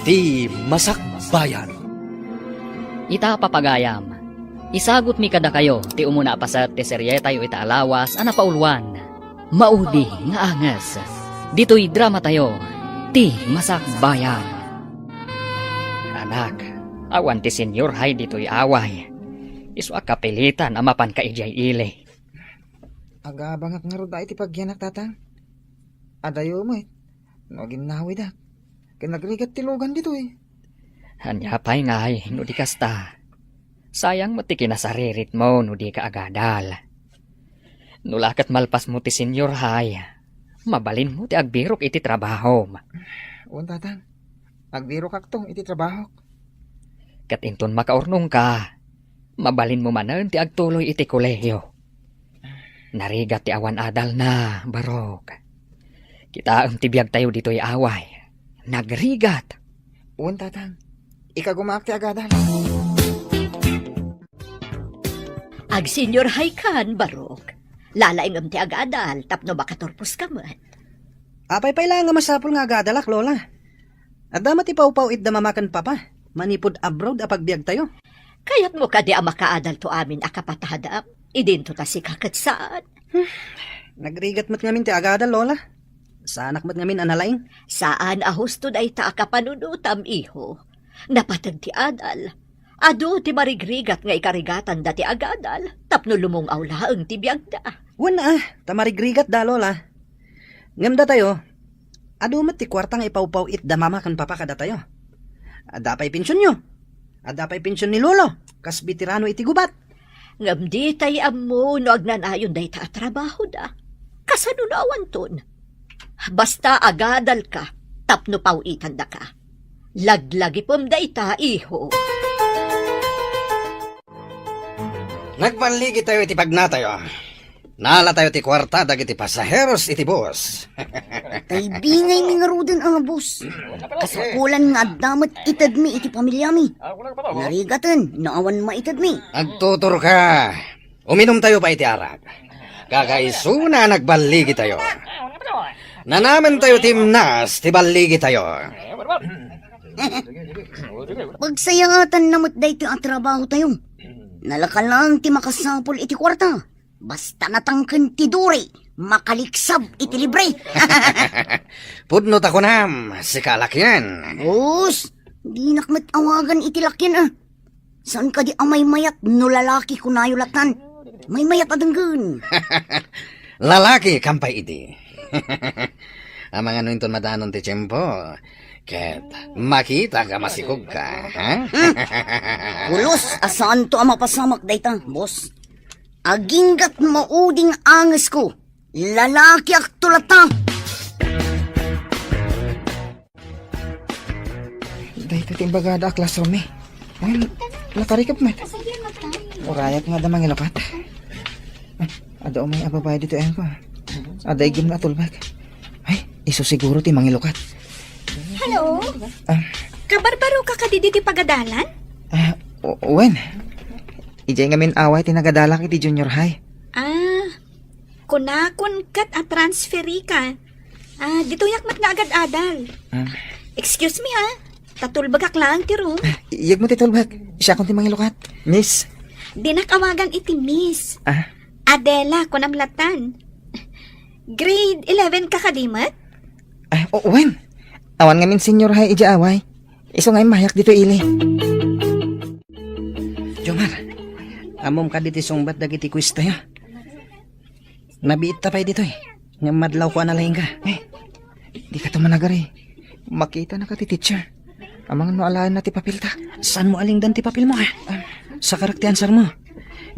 Ti Masakbayan. Ita papagayam. Isagot mi kada kayo, ti umuna pa sa teserye tayo ita alawas, ana pauluan. Maudi nga angas. Dito'y drama tayo, ti Masakbayan. Anak, awan ti Senyor hay dito'y away. Isu akapilitan amapan ka ijay ile. Aga bangak nga ro iti pagyanak tatang. Adayo mo no ginawi da. Kinagrigat tilugan dito Hanyapay ngay, no di kasta. Sayang mo ti kinasaririt mo, no di ka agadal. Nulakat malpas mo ti Senyor hay. Mabalin mo ti agbirok iti trabaho. Uwan tatang. Agbiro kaktong iti trabaho. Kat inton makaurnong ka. Mabalin mo manan ti agtuloy iti kolehiyo. Narigat ti awan adal na, barok. Kita ang tibiyag tayo dito'y away. Nagrigat. Uwan tatang. Ikagumaak ti agadal. Ag Senyor Haykan, barok. Lalaing ti agadal, tapno makatorpos ka man. Apay lang nga masapol nga agadalak, Lola. At damat ipaw-paw it damamakan papa. Manipod abroad apagbiag tayo. Kayat mo ka di ang makaadal to amin akapatadam. Idinto ta si kakatsaan. Nagrigat mat ngamin ti agadal, Lola. Saanak mat ngamin analaing. Saan ahusto da ita akapanunutam, iho. Napatag ti adal. Ado ti marigrigat nga ikarigatan da ti agadal. Tapno lumong awlaang ti biyag da. Wana tamarigrigat da, Lola. Ngamda tayo. Ado mat ti kwartang ipaw-paw it damamakan papa kada tayo. Adapay pensyon nyo. Adapay pensyon ni Lolo. Kas bitirano iti gubat. Ngam di tay ammo no agnanayon da ita trabaho da. Kasanunawan ton. Basta agadal ka, tapno pawitan da ka. Laglagi pom da ita, iho. Nagpanligi tayo iti pagnatayo. Nala tayo ti kwarta dagiti pasaheros iti bus. Tay bingay mi nga ruden ang bus. Kasapulan nga damat itad mi iti pamilya mi. Narigatan, naawan maitad mi. Agtutur ka. Uminom tayo pa iti arak. Kakaisuna nagbaligi tayo. Nanaman tayo timnas, ti baligi tayo. Pagsayangatan namot day ti ang trabaho tayo. Nalaka lang ti makasapol iti kwarta. Basta natangken ti duri, makaliksab iti libre. Pudnot ako nam, si kalakyan. Bus, di nakmat awagan iti lakyan Saan ka di amay mayat no lalaki kunayulatan? May mayat adanggan. Lalaki, kampay iti. Ang mga nuinton madanon ti tiyempo. Ket makita ka masikog ka, ha? Ulos, asaan to ang mapasamak dayta, boss? Aginggat mauding angas ko. Lalaki ak tulata. Dahito timbagada classroom Ay, lakarikap met. Urayak nga damang ilapat. Ada umay ababay dito ko. Ada igim na tulbag. Ay, iso siguro ti mangilukat. Hello? Kabarbaro ka kadidi ti pagadalan? Wen. Ijay ngamin away tinagadalak iti junior high. Kunakon kat a transferi ka. Dito yakmat nga agad adal. Excuse me ha, tatulbagak lang ti room. Iyag mo ti tulbag. Siya kong ti mangilukat. Miss. Dinakawagan iti miss. Adela kunamlatan. Grade 11 ka kadimat? Wen. Awan ngamin senior high ija away. Iso ngayon mayak dito ili. Jomar, amom ka diti sungbat dagiti quiz tayo. Nabiit tapay dito Nga madlaw ko analaing ka. Di ka tumanagari. Makita na ka ti teacher. Amang no alahan na ti papil ta. Saan mo alingdan ti papil mo sa karakti answer mo.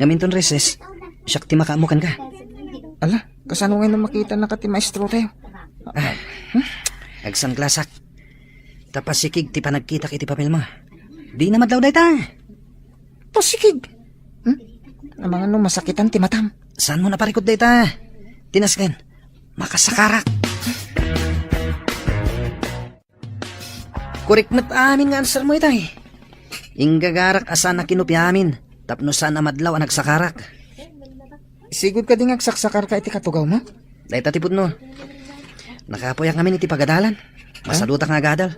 Ngaminton reses, siyak ti makaamukan ka. Ala, kasano ngayon na makita na ka ti maestro tayo? Agsan klasak. Tapasikig ti panagkita iti papel mo. Di na madlaw day ta. Pasikig. Amang ano masakitan ti matam. Saan mo naparikod day ta? Tinasken, makasakarak. Kurikmat amin nga answer mo itay. Inggagarak asa na kinupi amin. Tapno saan na madlaw ang nagsakarak. Sigud ka din agsaksakar ka iti katugaw mo? Day tatipod no. Nakapoyak namin iti pagadalan. Masalutak nga gadal.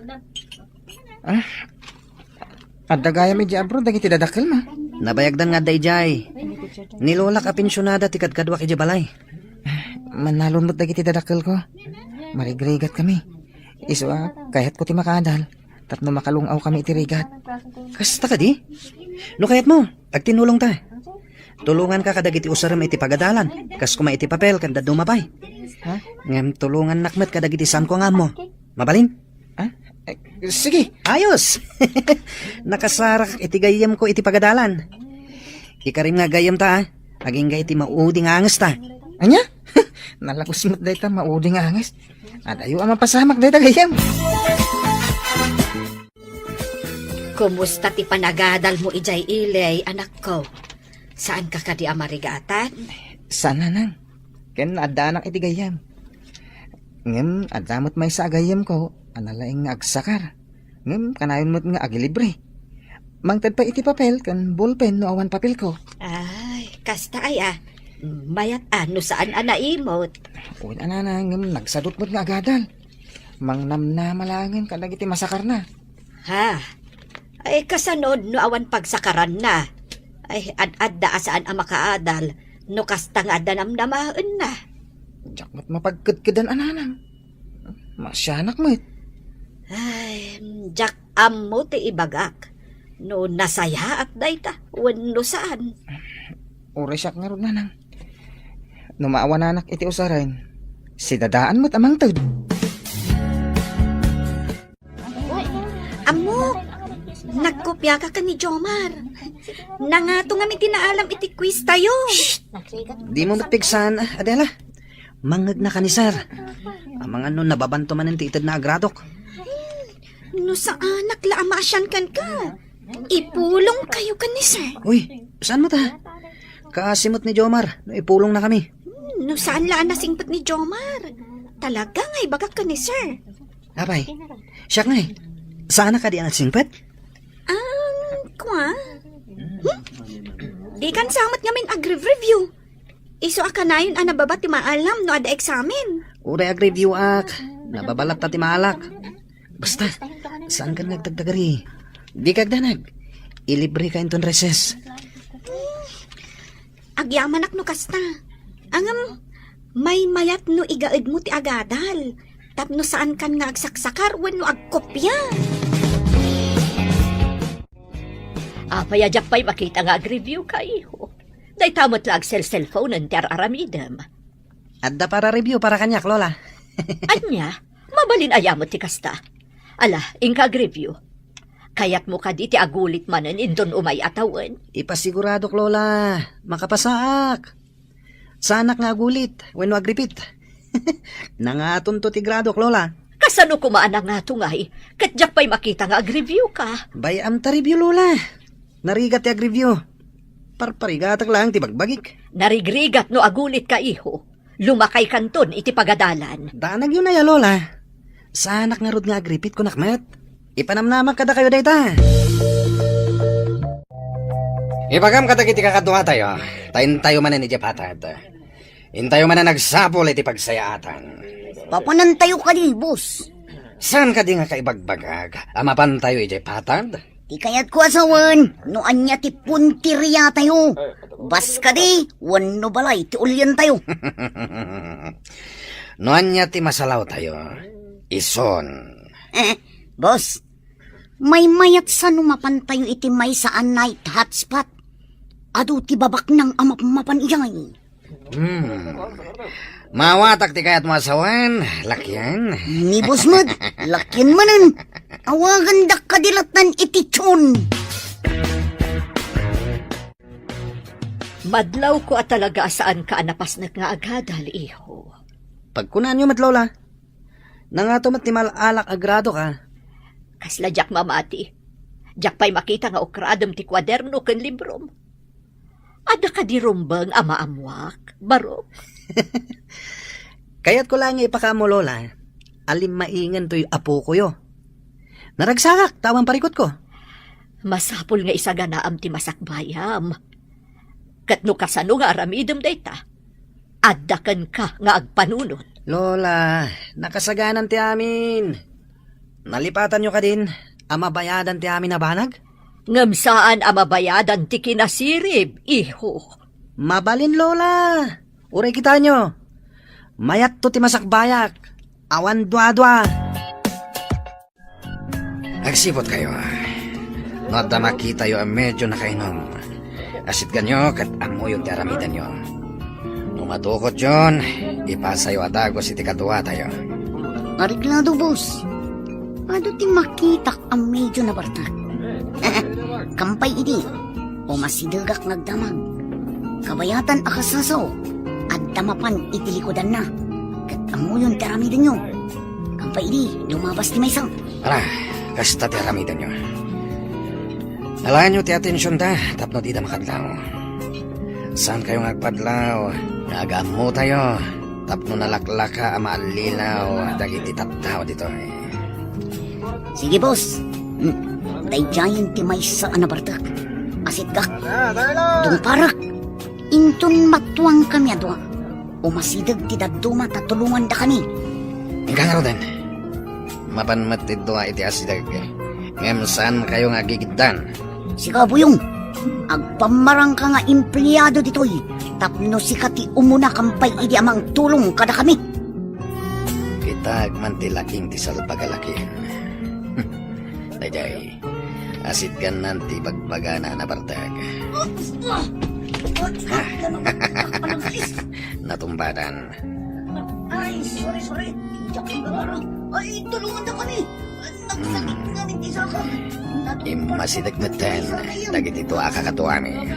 Adda gaya mi di abroad dagiti dadakkel ma. Nabayagdan nga dayjay. Ni Lola ka pensyonada ti kadkadwa iti balay. Manalon mo't dagiti dadakkel ko. Marigrigat kami. Iswa, kahit ko ti makadal. Tapno makalungaw kami iti rigat. Kasta ka di? No kayat mo, agtinulong ta. Tulungan ka kadagiti usaram iti pagadalan. Kas kuma iti papel kanda dumapay. Ha? Ngem tulungan nakmet kadagiti san ko nga mo. Mabalin? Sige. Ayos! Nakasarak iti gayem ko iti pagadalan. Ikarim nga gayem ta, aging ga iti mauding anges ta. Anya? Nalakos mo't dayta mauding anges. Adayo ang mapasamak dayta gayam. Kumusta ti panagadal mo ijay ilay, anak ko? Saan ka kadi amarigatan? Sana nang. Ken adda anak iti gayam. Ngem adamot may sa agayam ko. Analaing nga agsakar. Ngem kanayon mo't nga agilibre. Mangtad pa iti papel kan ballpen no awan papel ko. Ay, kasta ay mayat ano saan anaimot? Uy anana ngem nagsadot mo't nga agadal. Mangnam na malangin kadag iti masakar na. Ha? Ay kasanod no awan pagsakaran na. Ay ad-adda saan ang makaadal no kasta nga danamdamaan na. Diyak mo't mapagkadkadan ananang. Masyanak mo't. Ay, jak ammo ti ibagak. No nasaya at dayta, wenno saan. Uri siyak nga ron nanang. Numaawa nanak iti usarin. Si dadaan mo't amang tod. Amo, nagkopya ka ni Jomar. Nangato nga may tinaalam iti quiz tayo. Di mo matpigsan, Adela. Mangag na ka ni sir. Ang mga nun nababanto man ng titid na agradok. No sa anak la amasyan kan ka. Ipulong kayo ka ni sir. Uy, saan mo ta? Kaasimot ni Jomar, no ipulong na kami. No saan la nasingpat ni Jomar? Talaga nga ibagak ka ni sir. Abay, siya nga eh. Saan na ka di ang singpet? Kwa? Di kan samat nga min agri-review. Iso akanayon ang nababa ti maalam no ada eksamen. Ure ag-review ak. Nababalat ta ti maalak. Basta, saan ka nagdagdagari? Di kagdanag. Ilibre ka inton reses. Agyamanak no kasta. Angam, may mayat no igaid mo ti agadal. Tapno saan kan nga agsaksakar wenno agkopya. Payajak pa'y makita nga ag-review ka, iho. Day tamot lang cellphone ng ter aramidem. Adda para review para kanyak, Lola. Anya, mabalin ayamot ti kasta. Ala, ingka ag-review. Kaya't mo ka di ti agulit manen indon umay atawan. Ipasiguradok, Lola. Makapasaak. Sanak nga gulit. Wenno agripit. Nangaton to ti gradok, Lola. Kasano kumaan nga tungay, katjak pa'y makita nga ag-review ka. Bayam ta review, Lola. Narigat ti ag-review. Parparigatak lang ti bagbagik. Narigrigat no agulit ka, iho. Lumakay kanton iti pagadalan. Danag yun na ya, Lola. Sanak nga rod nga agripit ko nakmet. Ipanamnamak kada kayo dayta. Ibagam kadagiti kakadwa tayo. Tayin tayo man ni Japatad. Intayo man na nagsapol iti pagsayaatan. Papanantayo ka di, boss. Saan ka di nga kaibagbagag? Amapan tayo iti patad? Di kaya't ko asawan, no anya ti puntirya tayo. Bas ka di, wano balay, ti ulyan tayo. Noan niya ti masalaw tayo. Ison. Boss, may mayat sa numapan tayo iti may saan night hotspot. Ado ti babak ng amapan iyay. Mawatak ti kayat masawan. Lakyan. Ni boss mad, lakyan manan. Awagan dak kadilatan iti tsun. Madlaw ko at talaga saan ka anapasnak nga agadal, iho. Pagkunan nyo mat, Lola. Nangatomat ni malalak agrado ka. Kasla jak mamati. Jak pa'y makita nga ukradom ti kwaderno ken librom. Ada ka di rumbang ama amwak, baro. Kaya't ko lang ipakamo, Lola. Alim maingan to'y apo ko yo. Naragsakak, tawang parikot ko. Masapul nga isaganaam ti masakbayam. Katno kasano nga aramidem dayta. Addakan ka nga agpanunot. Lola, nakasaganan ti amin. Nalipatan nyo ka din. Amabayadan ti amin na banag? Ngam saan amabayadan ti kinasirib, iho. Mabalin, Lola. Uray kita nyo. Mayat to ti masakbayak. Awan dwa-dwa. Agsipot kayo. No da makita yo medyo nakainom. Asit ganyo kat amo yung daramidan nyo. Tumatukot yon, ipasayo adagos iti kadwa tayo. Ariglado, boss. Ano ti makitak ang medyo na bartak? Kampay idi, o masidagak nagdamag. Kabayatan akasasaw, at damapan itilikodan na. Kat amuyon karamidan nyo. Kampay idi, lumabas ti maysang. Ala, kasta ti aramidan nyo. Alaan nyo ti atensyon da, tapno di da makadlaw. Saan kayo nagpadlaw? Nagamo tayo. Tapno nalaklaka ama alilaw. Dagiti taptaw dito eh. Sige, boss. Dayjayan ti maysa anabartak. Asit gak. Dung parak. Inton matuang kami adwa. O masidag ti daduma tatulungan da kami. Hingga nga din. Mapanmatid doa iti asidag. Ngem saan kayo nga gigiddan? Sika, buyong. Agpamarang ka nga empleyado ditoy. Tapno sikati umuna kampay idi amang tulong kada kami. Kitag man ti laking ti salpagalaki. Dayjay, asit kan nanti pagpagana na bartag. Natumbadan. Ay, sorry. Ay, tulungan na kami. Nagsakit namin ti saka. Imasidagmatan, dagiti ito akakatuami.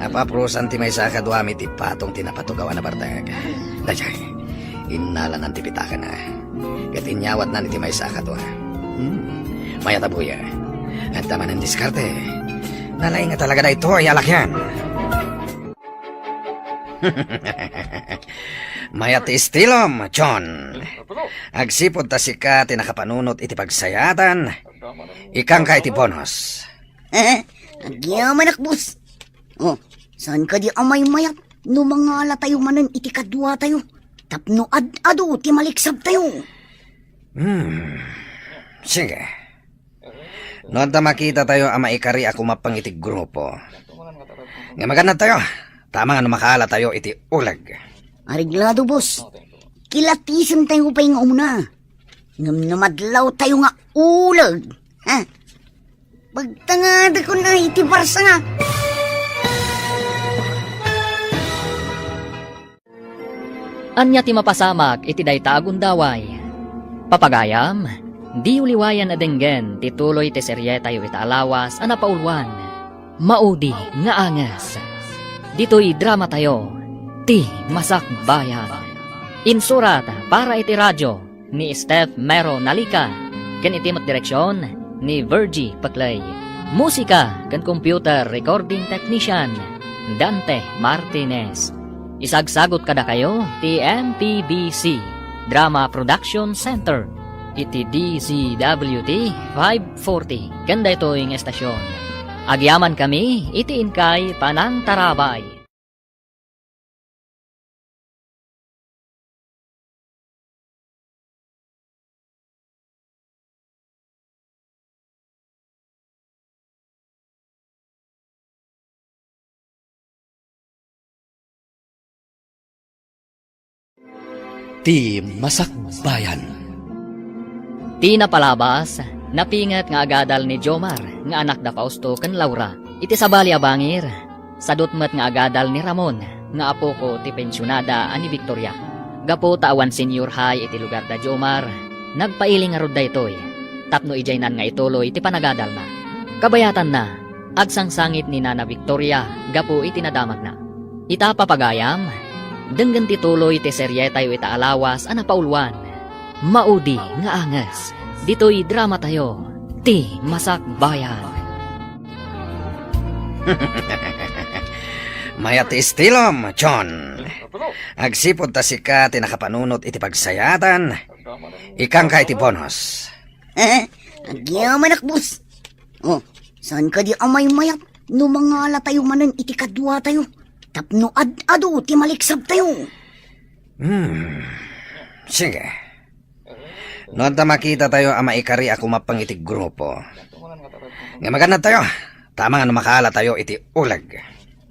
Napaprusan ti may sakaduami ti patong tinapatugawan na bartag. Dayjay, inalan ang tipitaka na. Katinyawat na ni ti may sakadwa. Mayatabuya. At tama ng diskarte. Nalay nga talaga na ito ay alakyan. Mayat istilom, John. Agsipod ta sika tinakapanunot iti pagsayatan. Ikang ka iti bonus. Agyaman akbus. Oh, saan ka di amay mayat? No mga ala tayo manan iti kadwa tayo. Tapno ad-ado ti maliksab tayo. Sige. Noon ta makita tayo ang maikari ako mapang iti grupo. Nga maganda tayo. Tama nga makala tayo iti ulag. Ariglado, boss. Kilatisan tayo pa yung umuna. Ngam namadlaw tayo nga ulag. Ha? Pagtangada ko na iti barsa nga. Anya ti mapasamak iti dayta agundaway. Papagayam, di uliwayan na denggen tituloy ti serye tayo itaalawas ana paulwan. Maudi nga angas. Dito'y drama tayo, ti Masakbayan. Insurat para iti radyo ni Steph Mero Nalika. Ken iti direksyon ni Virgie Paclay. Musika ken computer recording technician Dante Martinez. Isagsagot kada kayo ti MPBC Drama Production Center iti DZWT 540 kanda ito yung estasyon. Agyaman kami iti inkay panantarabay. Ti Masakbayan. Ti napalabas, napingat nga agadal ni Jomar, nga anak da Fausto ken Laura. Iti sabali abangir, sadutmet nga agadal ni Ramon, nga apo ko ti pensyonada ani Victoria. Gapo tawan senior high iti lugar da Jomar, nagpailing nga rod da itoy. Tapno ijaynan nga ituloy iti panagadal na. Kabayatan na, agsangsangit ni Nana Victoria, gapo iti nadamag na. Ita papagayam, denggan tituloy ti serye tayo itaalawas ana paulwan. Maudi nga angas. Dito'y drama tayo, ti Masakbayan. Mayat istilom, John. Agsipod ta sika tinakapanunot iti pagsayatan. Ikang ka iti bonus. Agyaman akbus. Oh, saan ka di amay mayat? No mga ala tayo manan iti kadwa tayo. Tapno ad-ado ti maliksab tayo. Sige. Noon ta makita tayo ang maikari ako mapangitig grupo. Nga maganda tayo. Tama nga na makala tayo iti ulag.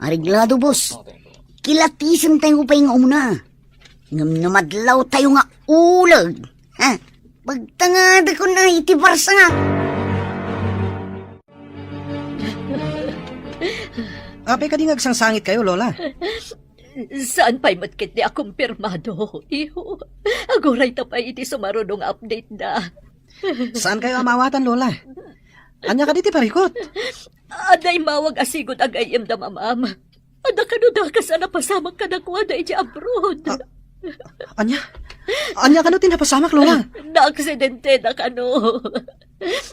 Ariglado, boss. Kilatisan tayo pa yung umuna. Ngam namadlaw tayo nga ulag. Ha? Pagtangada ko na iti barsa nga. Apay ka di ngagsangsangit kayo, Lola. Saan pa'y matkit di akong pirmado? Iho, aguray ta pa iti sumarunong update na. Saan kayo amawatan, Lola? Anya ka diti parikot. Aday mawag asigod ang ayam da mamam. Ada kanuda ka sana pasamak ka na kuha da iti abroad. Anya? Anya ka no tinapasamak, Lola? Na-aksidente na kano.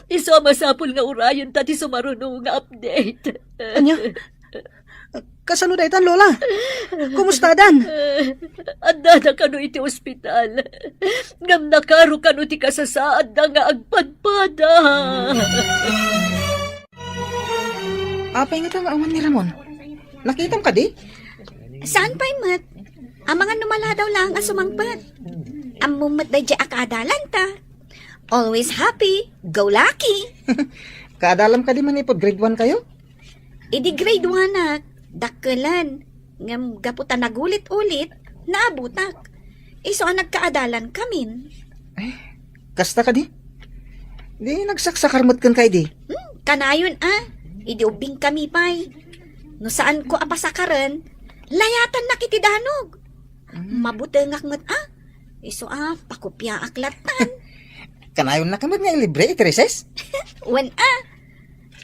Iso masapul nga urayon ta ti sumarunong nga update. Anya? Kasano daytan, Lola? Kumusta dan? Anda na kano iti ospital. Ngam nakaro kano ti kasasaad na nga agpadpada. Apay nga nga awan ni Ramon. Nakitam ka di? Saan pa'y mat? Ang mga numala daw lang ang sumangpat. Ang mumat da dya akadalan ta. Always happy, go lucky. Kaadalam ka di man ipod grade 1 kayo? Idi grade 1 nak, dakkelan. Ngam gaputan nagulit-ulit, naabutak. Iso ang nagkaadalan kamin. Kasta ka di? Di nagsaksakarmat kan kay di. Kanayon idi ubing kami pa'y. No saan ko apasakaran, layatan na kitidanog. Mabutengak mat iso pakupya aklatan. Kanayon na kamat nga ilibre iti recess? Wen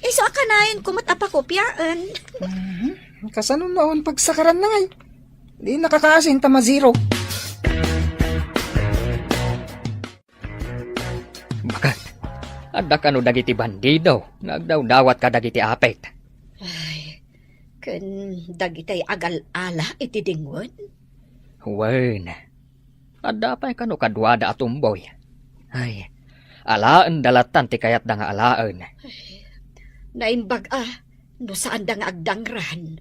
iso kanayon kumat apakupyaan. Kasano noon pagsakaran na ngay? Di nakakaasin tama zero. Bakat, ada ka no dagiti bandido, nagdaw-dawat ka dagiti apet. Ay, ken dagitay agal-ala iti dingwon. Wen, ada pa ka no kadwada atumboy. Ay, alaan dalatan ti kayat da nga alaan. Naimbag no saan da nga agdangran.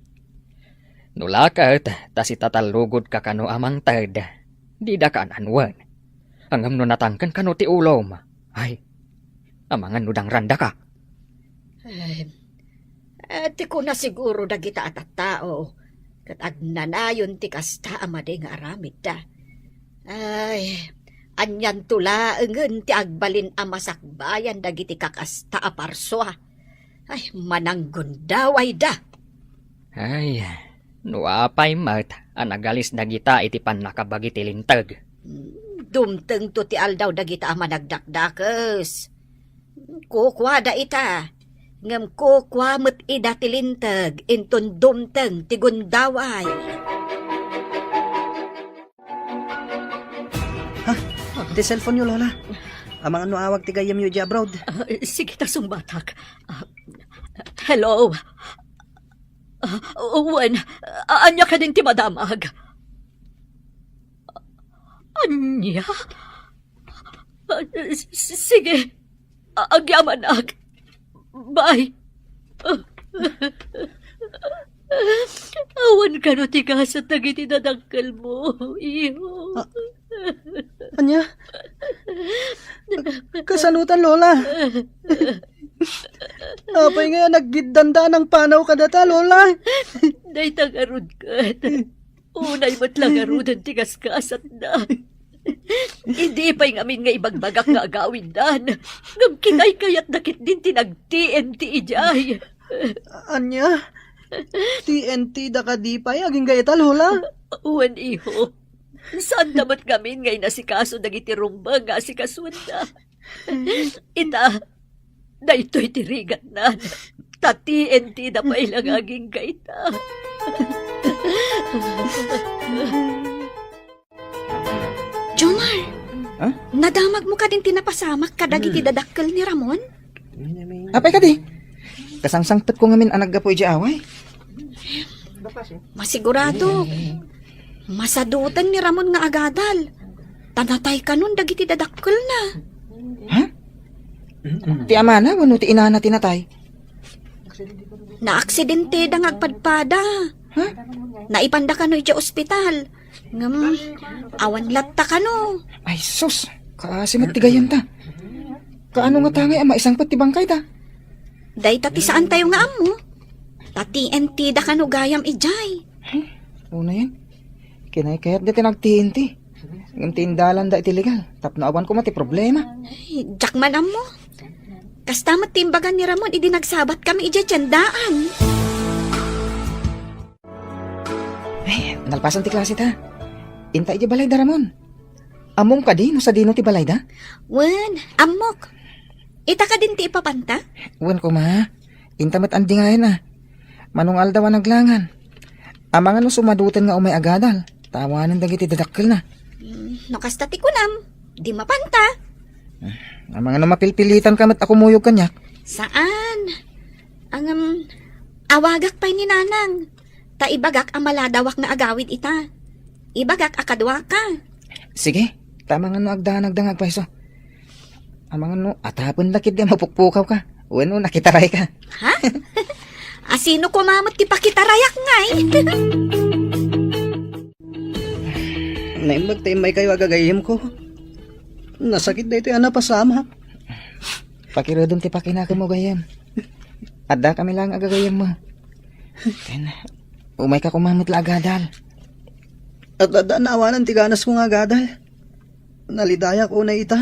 Nulakat, tas itatalugod ka kano amang tad. Di da ka ananwan. Hangam no natangkan kano ti ulom. Ay, amangan nudang randa ka. Ti ko na siguro dagita at tao. Kat agnanayon ti kasta amade nga aramid da. Ay, anyan tula engen ti agbalin amasakbayan dagiti kakasta aparswa. Ay, mananggon daw ay da. Ay, nuapay mat, anagalis dagita iti panakabagi ti lintag. Dumteng to ti aldaw dagita managdakdakes. Kukwa da ita. Ngam kukwa met ida ti lintag inton dumteng ti gundaway. Di cellphone nyo, Lola. Amang ano awag ti gayam yu di abroad. Sige ta sumbatak. Hello? Wen, anya ka din ti madamag? Anya? Sige, agyaman ak. Bye. Awan ka no ti kasat na gitinadangkal mo, iyo. Anya? Kasanutan, Lola. Apay nga naggidanda ng panaw ka data, Lola. Day tagarod ka. Unay mo't lang arudan tigas kasat na. Hindi pa'y ngamin nga ibagbagak nga agawin dan. Ngam kinay kayat nakit din tinag-TNT ijay. Anya? TNT da ka di pa'y aging gayata, Lola. Uwan iho. Saan damat ngamin ngay nasikaso dagiti rumba nga sikasuan na. Ita, na ito'y tirigat na. Ta TNT na pa'y lang aging gaita. Jomar, Nadamag mo ka din tinapasamak kadag iti dadakkel ni Ramon? Apay ka di? Kasangsangtot ko ngamin anag gapoy di away. Masigurado. Masadutan ni Ramon nga agadal. Tanatay ka nun dagiti dadakkel na. Ti ama na, wano ti ina na tinatay. Na-aksidente da ngagpadpada. Naipanda ka no iti ospital. Ngam, awan latta ka no. Ay sus, Kaasim at tigayan ta. Kaano nga tangay ama isang patibangkay ta? Day tati saan tayo nga amo? Tati enti da kano gayam ijay. Una yan. Kinay kayat dati nagtiinti. Ng tindalan da iti legal. Tapno awan ko mati problema. Ay, Jackman amo. Kasta matimbagan ni Ramon, idi nagsabat kami ijay tiyandaan. Ay, nalpasan ti klase ta. Inta iti balay da Ramon. Amom ka di no sa dino ti balay da? Wen, amok. Ita ka din ti ipapanta? Wan ko ma. Inta mat andi nga yan Manong aldawan naglangan. Amangan no sumadutan nga umay agadal. Tawanan dagiti dadakkel na. No kasta ti kunam. Di mapanta. Amangan no mapilpilitan ka mat ako muyog kanyak. Saan? Ang awagak pa'y ni nanang. Ta ibagak ang maladawak na agawid ita. Ibagak akadwa ka. Sige, tamangan no agdanagdang agpaiso. Amangan no atapon lakid di mapukpukaw ka. Uwan no nakitaray ka. Ha? Asino kumamot ti pakitarayak ngay? Naimbag tayo may kayo agagayim ko. Nasakit na ito yung pasama. Pakirodom ti pakinaka mo gayam. Adda kami lang agagayam mo. Then, umay ka kumamot la agadal. At naawanan tiganas ko nga gadal. Nalidaya ko na ita.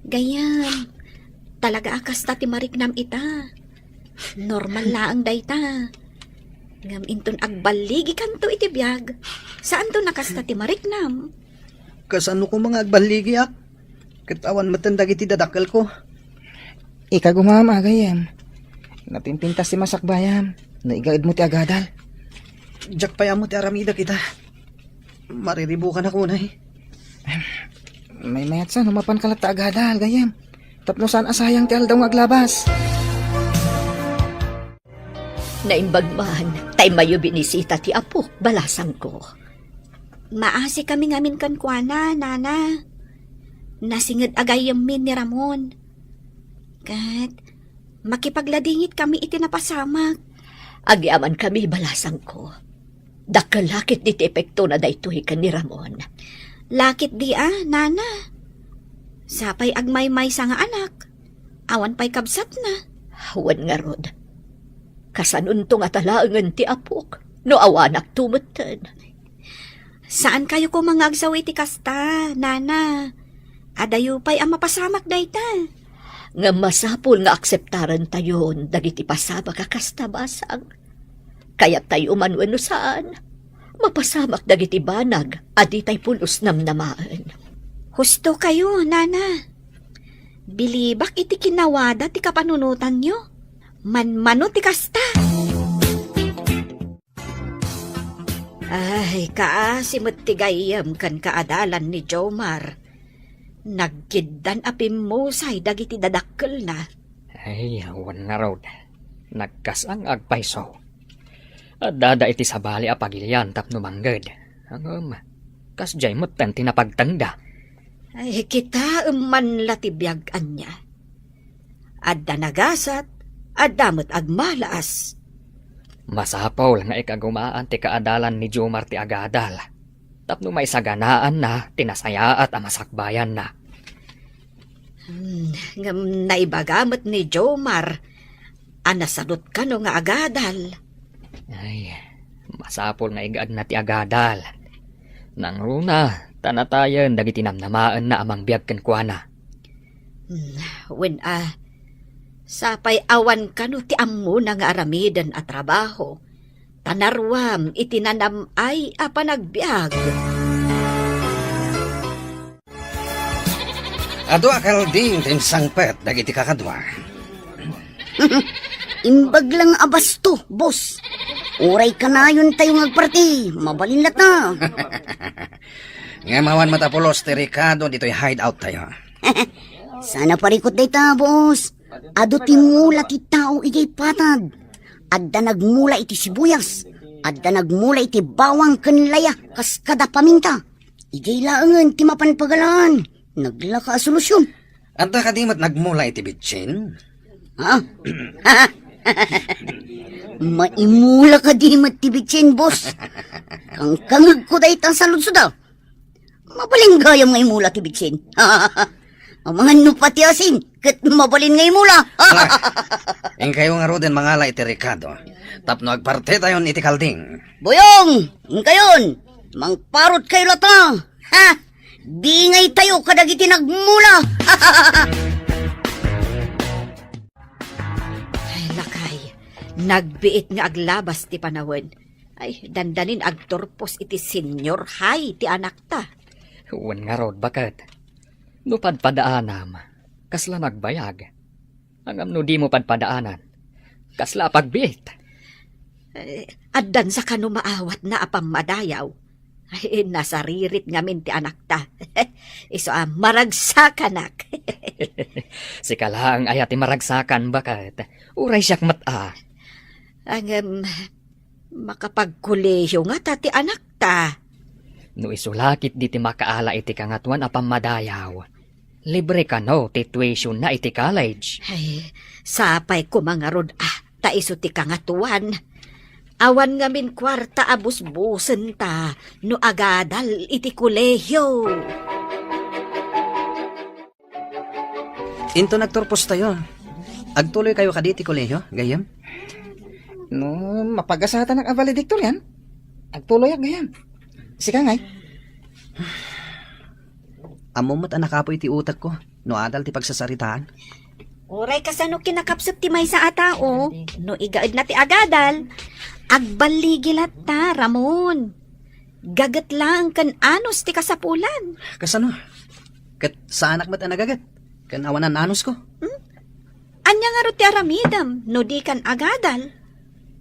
Gayam. Talaga akas ta ti mariknam ita. Normal laang dayta. Ngam inton agbaligi kanto iti biyag. Saan to nakasta ti mariknam? Kasano ko mga agbaligi ak? Katawan matandag iti dadakal ko. Ika gumama gayam. Napimpintas si masakbayam. Naigaid mo ti agadal. Jack pa mo ti aramida kita. Mariribukan ako na eh. May mayat sa numapan kalat ta agadal gayam. Tapno saan asayang ti aldaw nga aglabas. Naimbag man, tay mayo binisita ti apo, balasang ko. Maasi kami ngamin kankwana, nana. Nasingad agayam min ni Ramon. Kat, makipagladingit kami iti napasamak. Agiaman kami, balasang ko. Dakalakit di ti epekto na daytoy ka ni Ramon. Lakit di nana. Sapay agmay-may sa nga anak. Awan pa'y kabsat na. Hawan nga rod. Kasanunto nga talaangan ti apok, no awanak tumutan. Saan kayo ko mga agsawi ti kasta, nana? Adayo pa'y ang mapasamak dayta. Nga masapul nga akseptaran tayon, dagiti pasama kakasta basang. Kaya tayo umanwen no saan. Mapasamak dagiti banag, adi tay pulos namnamaan. Husto kayo, nana. Bilibak iti kinawada ti kapanunutan nyo. Manmano ti kasta. Ay, kaasimot ti gayam kan kaadalan ni Jomar. Nagkiddan apimusay dagiti dadakkel na. Ay, awan na road. Nagkasang agpaiso. At dada iti sabali a pagilian tapno mangged. Angom, kasjay mo't tan tinapagtanda. Ay, kita man latibyagan niya. Adda nagasat, adamot agmalaas. Masapaw nga ikagumaan ti kaadalan ni Jomar ti agadal. Tapno may saganaan na, tinasaya at amasakbayan na. Ngam naibagamot ni Jomar, anasadot ka no nga agadal. Ay, masapol nga igad na ti agadal. Nang runa, tanatayan dagiti namnamaan na amang biyag kenkwana. When sapay awan ka no ti ammo na nga aramidan at trabaho. Tanarwam itinanam ay apanagbiag. Ado akal ding tinsangpet dagiti kakadwa. Imbag lang abasto, boss. Uray ka na yun tayo ngagparti. Mabalinlat na. Nga mawan matapulos ti Ricardo dito'y hideout tayo. Sana parikot day ta, boss. Ado timula ti tao iti patad. Adda nagmula iti sibuyas. Adda nagmula iti bawang kanlaya kas kada paminta. Iti laangan ti mapanpagalaan. Naglaka solusyon. Anta kadimat nagmula iti bitsin? Ha? Maimula ka di matibitsin, boss. Kangkangag ko day ta sa lutso daw. Mabalin gayam ngay mula ti Bitsin. Ang mga nupati asin, kat mabalin ngay mula. Ing kayo nga roden mga iti Ricardo. Tapno agparte tayon iti kalding. Boyong, kayon, mangparot kayo lata. Ha? Di ngay tayo kadagiti nagmula. Ay, lakay. Nagbiit nga aglabas ti panawin. Ay, dandanin agturpos iti senior high ti anak ta. Uwan nga rod, bakit? No padpadaanam, kasla nagbayag. Ang amno di mo padpadaanan, kasla pagbiit. Addan sa kanu maawat na apang madayaw. Ay, nasaririt ngamin ti anak ta. Iso maragsakannak. Si kalang ayat maragsakan, bakit? Uray siyak mata. Ang makapagkuleyo nga tati anak ta. No isulakit di ti makaala iti kangatuan apang madayaw. Libre ka no, ti tuition na iti college. Ay, sapay ko mga rod, ta iso ti kangatuan. Awan ngamin kwarta abus-busen ta, no agadal iti kuleyo. Into nagturpos tayo. Agtuloy kayo kaditi kolehiyo, gayam? No, mapagasatan ng valedictorian. Agtuloy ag gayam. Sika ngay. Amumot ang nakapoy ti utak ko, no adal ti pagsasaritaan. Oray kasano kinakapsat ti may sa atao, no igaid na ti agadal. Agbaligil ta, Ramon. Gagat lang kan anos ti kasapulan. Kasano? Kat sa anak mat ang nagagat? Kan awanan anos ko? Anya nga ro ti aramidam, no di kan agadal.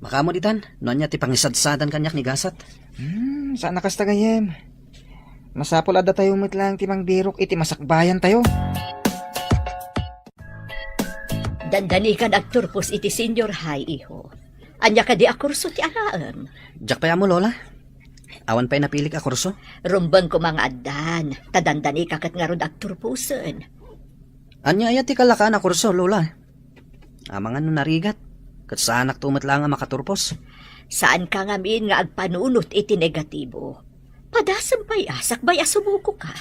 Makamo ditan, no anya ti pangisadsadan kanyak ni gasat. Saan nakas tagayem? Masapol ada tayo lang timang birok iti masakbayan tayo. Dandani ka nagturpos iti senior high, iho. Anya ka di akurso ti araan. Jak pa mo, Lola. Awan pa'y napili ka kurso. Rumbang ko mga adan, tadandani ka kat nga ron agturpusen. Anya ayat ti kalaka na kurso, Lola. Amangan no narigat. Kat sa anak tumat lang ang makaturpos. Saan ka ngamin nga agpanunot iti negatibo? Padasam pa'y asak bay asumuko ka.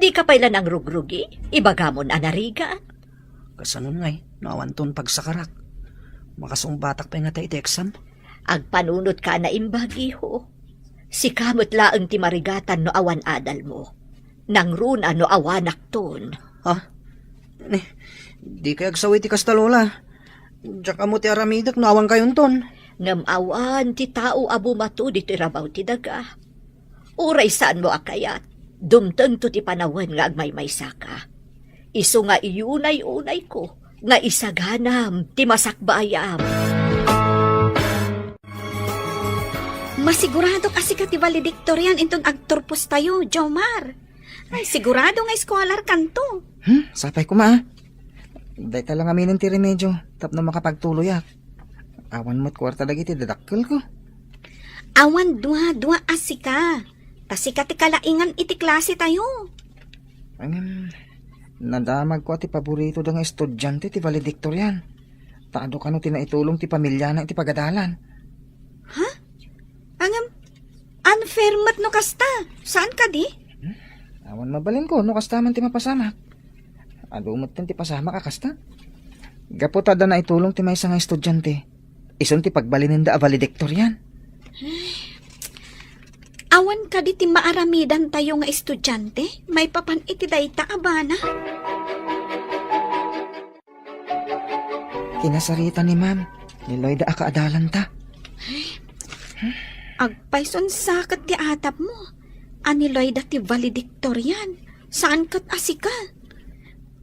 Di ka pa'y lanang rugrugi, ibagamon anarigaan. Kasano ngay, nawan ton pagsakarak. Makasumbatak pa nga tayo iti exam. Agpanunot ka na imbagiho. Si kamot laang ti marigatan no awan adal mo. Nang runa no awanak ton. Ha? Di kaya agsawi ti kasta, Lola. Diyak amo ti aramidak, naawang kayon ton. Ngam awan ti tao abu matu di ti rabaw ti daga. Uray saan mo akayat, dumteng to ti panawan nga agmaymaysa ka. Iso nga iyunay-unay ko, nga isaganam ti masakbayam. Masigurado kasi ka ti valedictorian inton agturpos tayo, Jomar. Ay, sigurado nga scholar kanto. Sapay ko ma. Day talang aminin ti remedyo, tapno makapagtuloy ak. Awan mo't kwarta dagiti dadakkel ko. Awan dua asika. Tasika ti kalaingan iti klase tayo. Nadamag ko ti paborito da nga estudyante ti valedictorian. Taado ka no tinaitulong ti pamilya na iti pagadalan. Unfair mat no kasta. Saan ka di? Awan mabalin ko no kastaman ti mapasamak. Adumot ti pasamak akasta. Gaputa da na itulong ti maysa nga estudyante. Ison ti pagbalinin da a valedictorian. Awan ka di ti maaramidan tayo nga estudyante. May papan iti dayta abana. Kinasarita ni ma'am. Niloy da akaadalan ta. Agpayson sakat ti atap mo. Aniloy da ti valedictorian. Saan kat asika?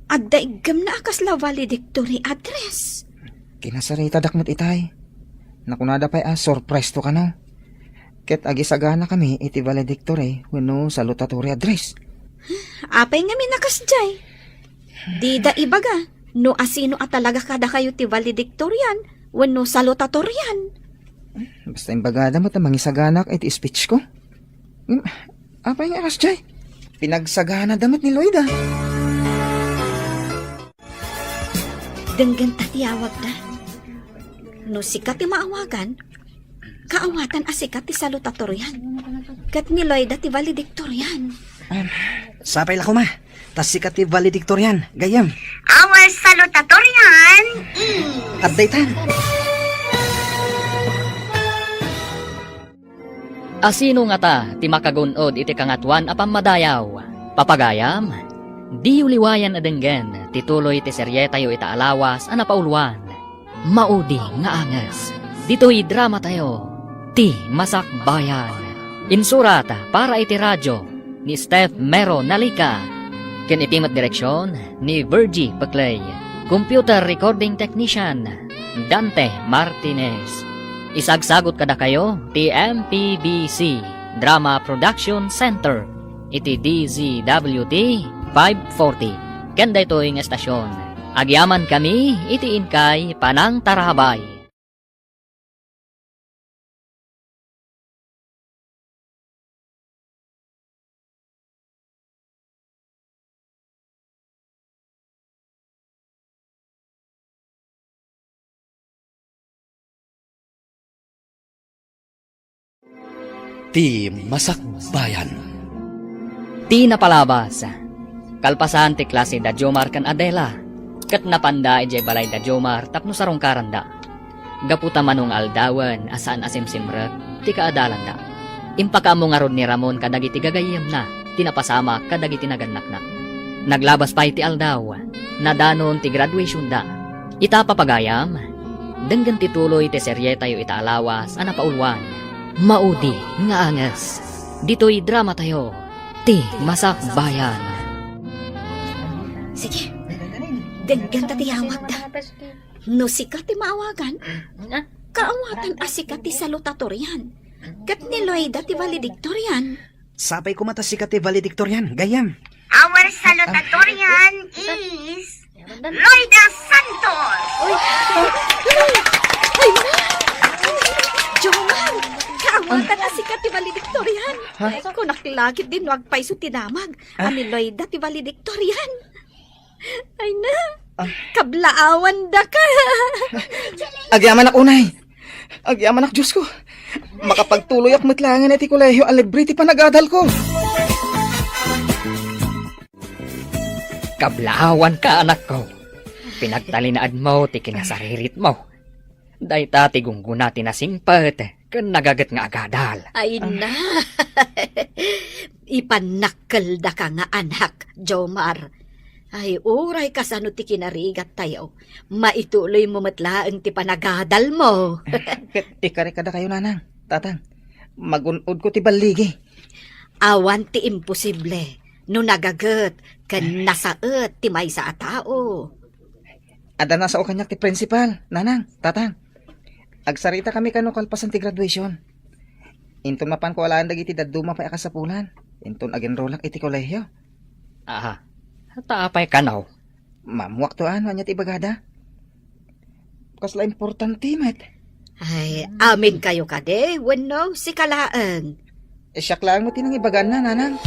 Adda igam na akas la valedictory address. Kinasarita dakmat itay. Nakunada pa'y surprise to ka no. Ket agisagana kami iti valedictory wenno salutatory address. Apay nga minakas jay. Di da ibaga. No asino at talaga kada kayo ti valedictorian wenno salutatorian. Basta imbagada mo ta mangisaganak iti speech ko. Apay nga akas jay. Pinagsagana damat ni Lloyd ah. Denggan tatiyawag na. No sikat ti maawagan, kaawatan asikat ti salutatorian. Kat ni Lloyd ti valedictorian. Sapay la ko ma. Tas sikat ti valedictorian. Gayam. Our salutatorian At daytan. Asino nga ta, ti makagunod iti kangatuan apam madayaw. Papagayam, di uliwayan adenggen, tituloy ti serye tayo ita alawas, anapauluan. Maudi nga anges. Dito'y drama tayo, ti Masak Bayan. Insurata para iti radyo, ni Steph Mero Nalika. Ken itimat direksyon, ni Virgie Paclay. Computer recording technician, Dante Martinez. Isagsagot kada kayo, ti MPBC Drama Production Center, iti DZWT 540. Kanda ito yung estasyon. Agyaman kami, iti inkay Panang Tarabay. Ti Masak Bayan. Ti napalabas. Kalpasan ti klase da Jomar kan Adela. Kat napanda ijay balay da Jomar tapno sarong karanda. Gaputa manong aldawan asaan asimsimrek ti kaadalan da. Impakamo nga rod ni Ramon kadagiti gagayem na. Tinapasama kadagiti naganak na. Naglabas pa iti aldaw. Nadanon ti graduation da. Ita papagayam. Denggan tituloy ti serye tayo ita alawas anapaulwan. Maudi nga anges. Dito'y drama tayo, ti Masak Bayan. Sige, daggan ta tiyawag da. No sikat ti maawagan, kaawatan asikat ti salutatorian. Kat ni Loida ti valedictorian. Sapay ko mata sikat ti valedictorian. Gayam. Our salutatorian is Loida Santos. Jomar, kaawatan asikat ti valedictorian. Kung nakilagit din wag pa'y tinamag, ani Loida ti valedictorian. Ay na, kablaawan da ka. Agyaman ak unay. Agyaman ak Diyos ko. Makapagtuloy ak matlangan iti kolehiyo ang libre ti panagadal ko. Kablaawan ka anak ko. Pinagtalinaad mo ti kinasaririt mo. Dayta ti gungguna ti nasingpet, kan nagagat nga agadal. Ay na, ipanakkel da ka nga anak, Jomar. Ay uray kasano ti kinarigat tayo. Maituloy mo matlaang ti panagadal mo. Ikari kada kayo nanang. Tatang, magunod ko ti baligi. Awan ti imposible. No nagagat, kan nasaet ti may sa tao. Ada na sa o kanyak ti principal. Nanang, tatang. Agsarita kami kano kalpasan ti graduation. Inton mapan ko alaan dagiti daduma pa akasapulan. Inton agenrolak iti kolehiyo. Aha, taapay kanaw. Mamuak to ano anya ti bagada. Kasla importante met. Ay, amin kayo kade, wenno, si kalaan. Siyak lang mo tinang ibagan na, nanang.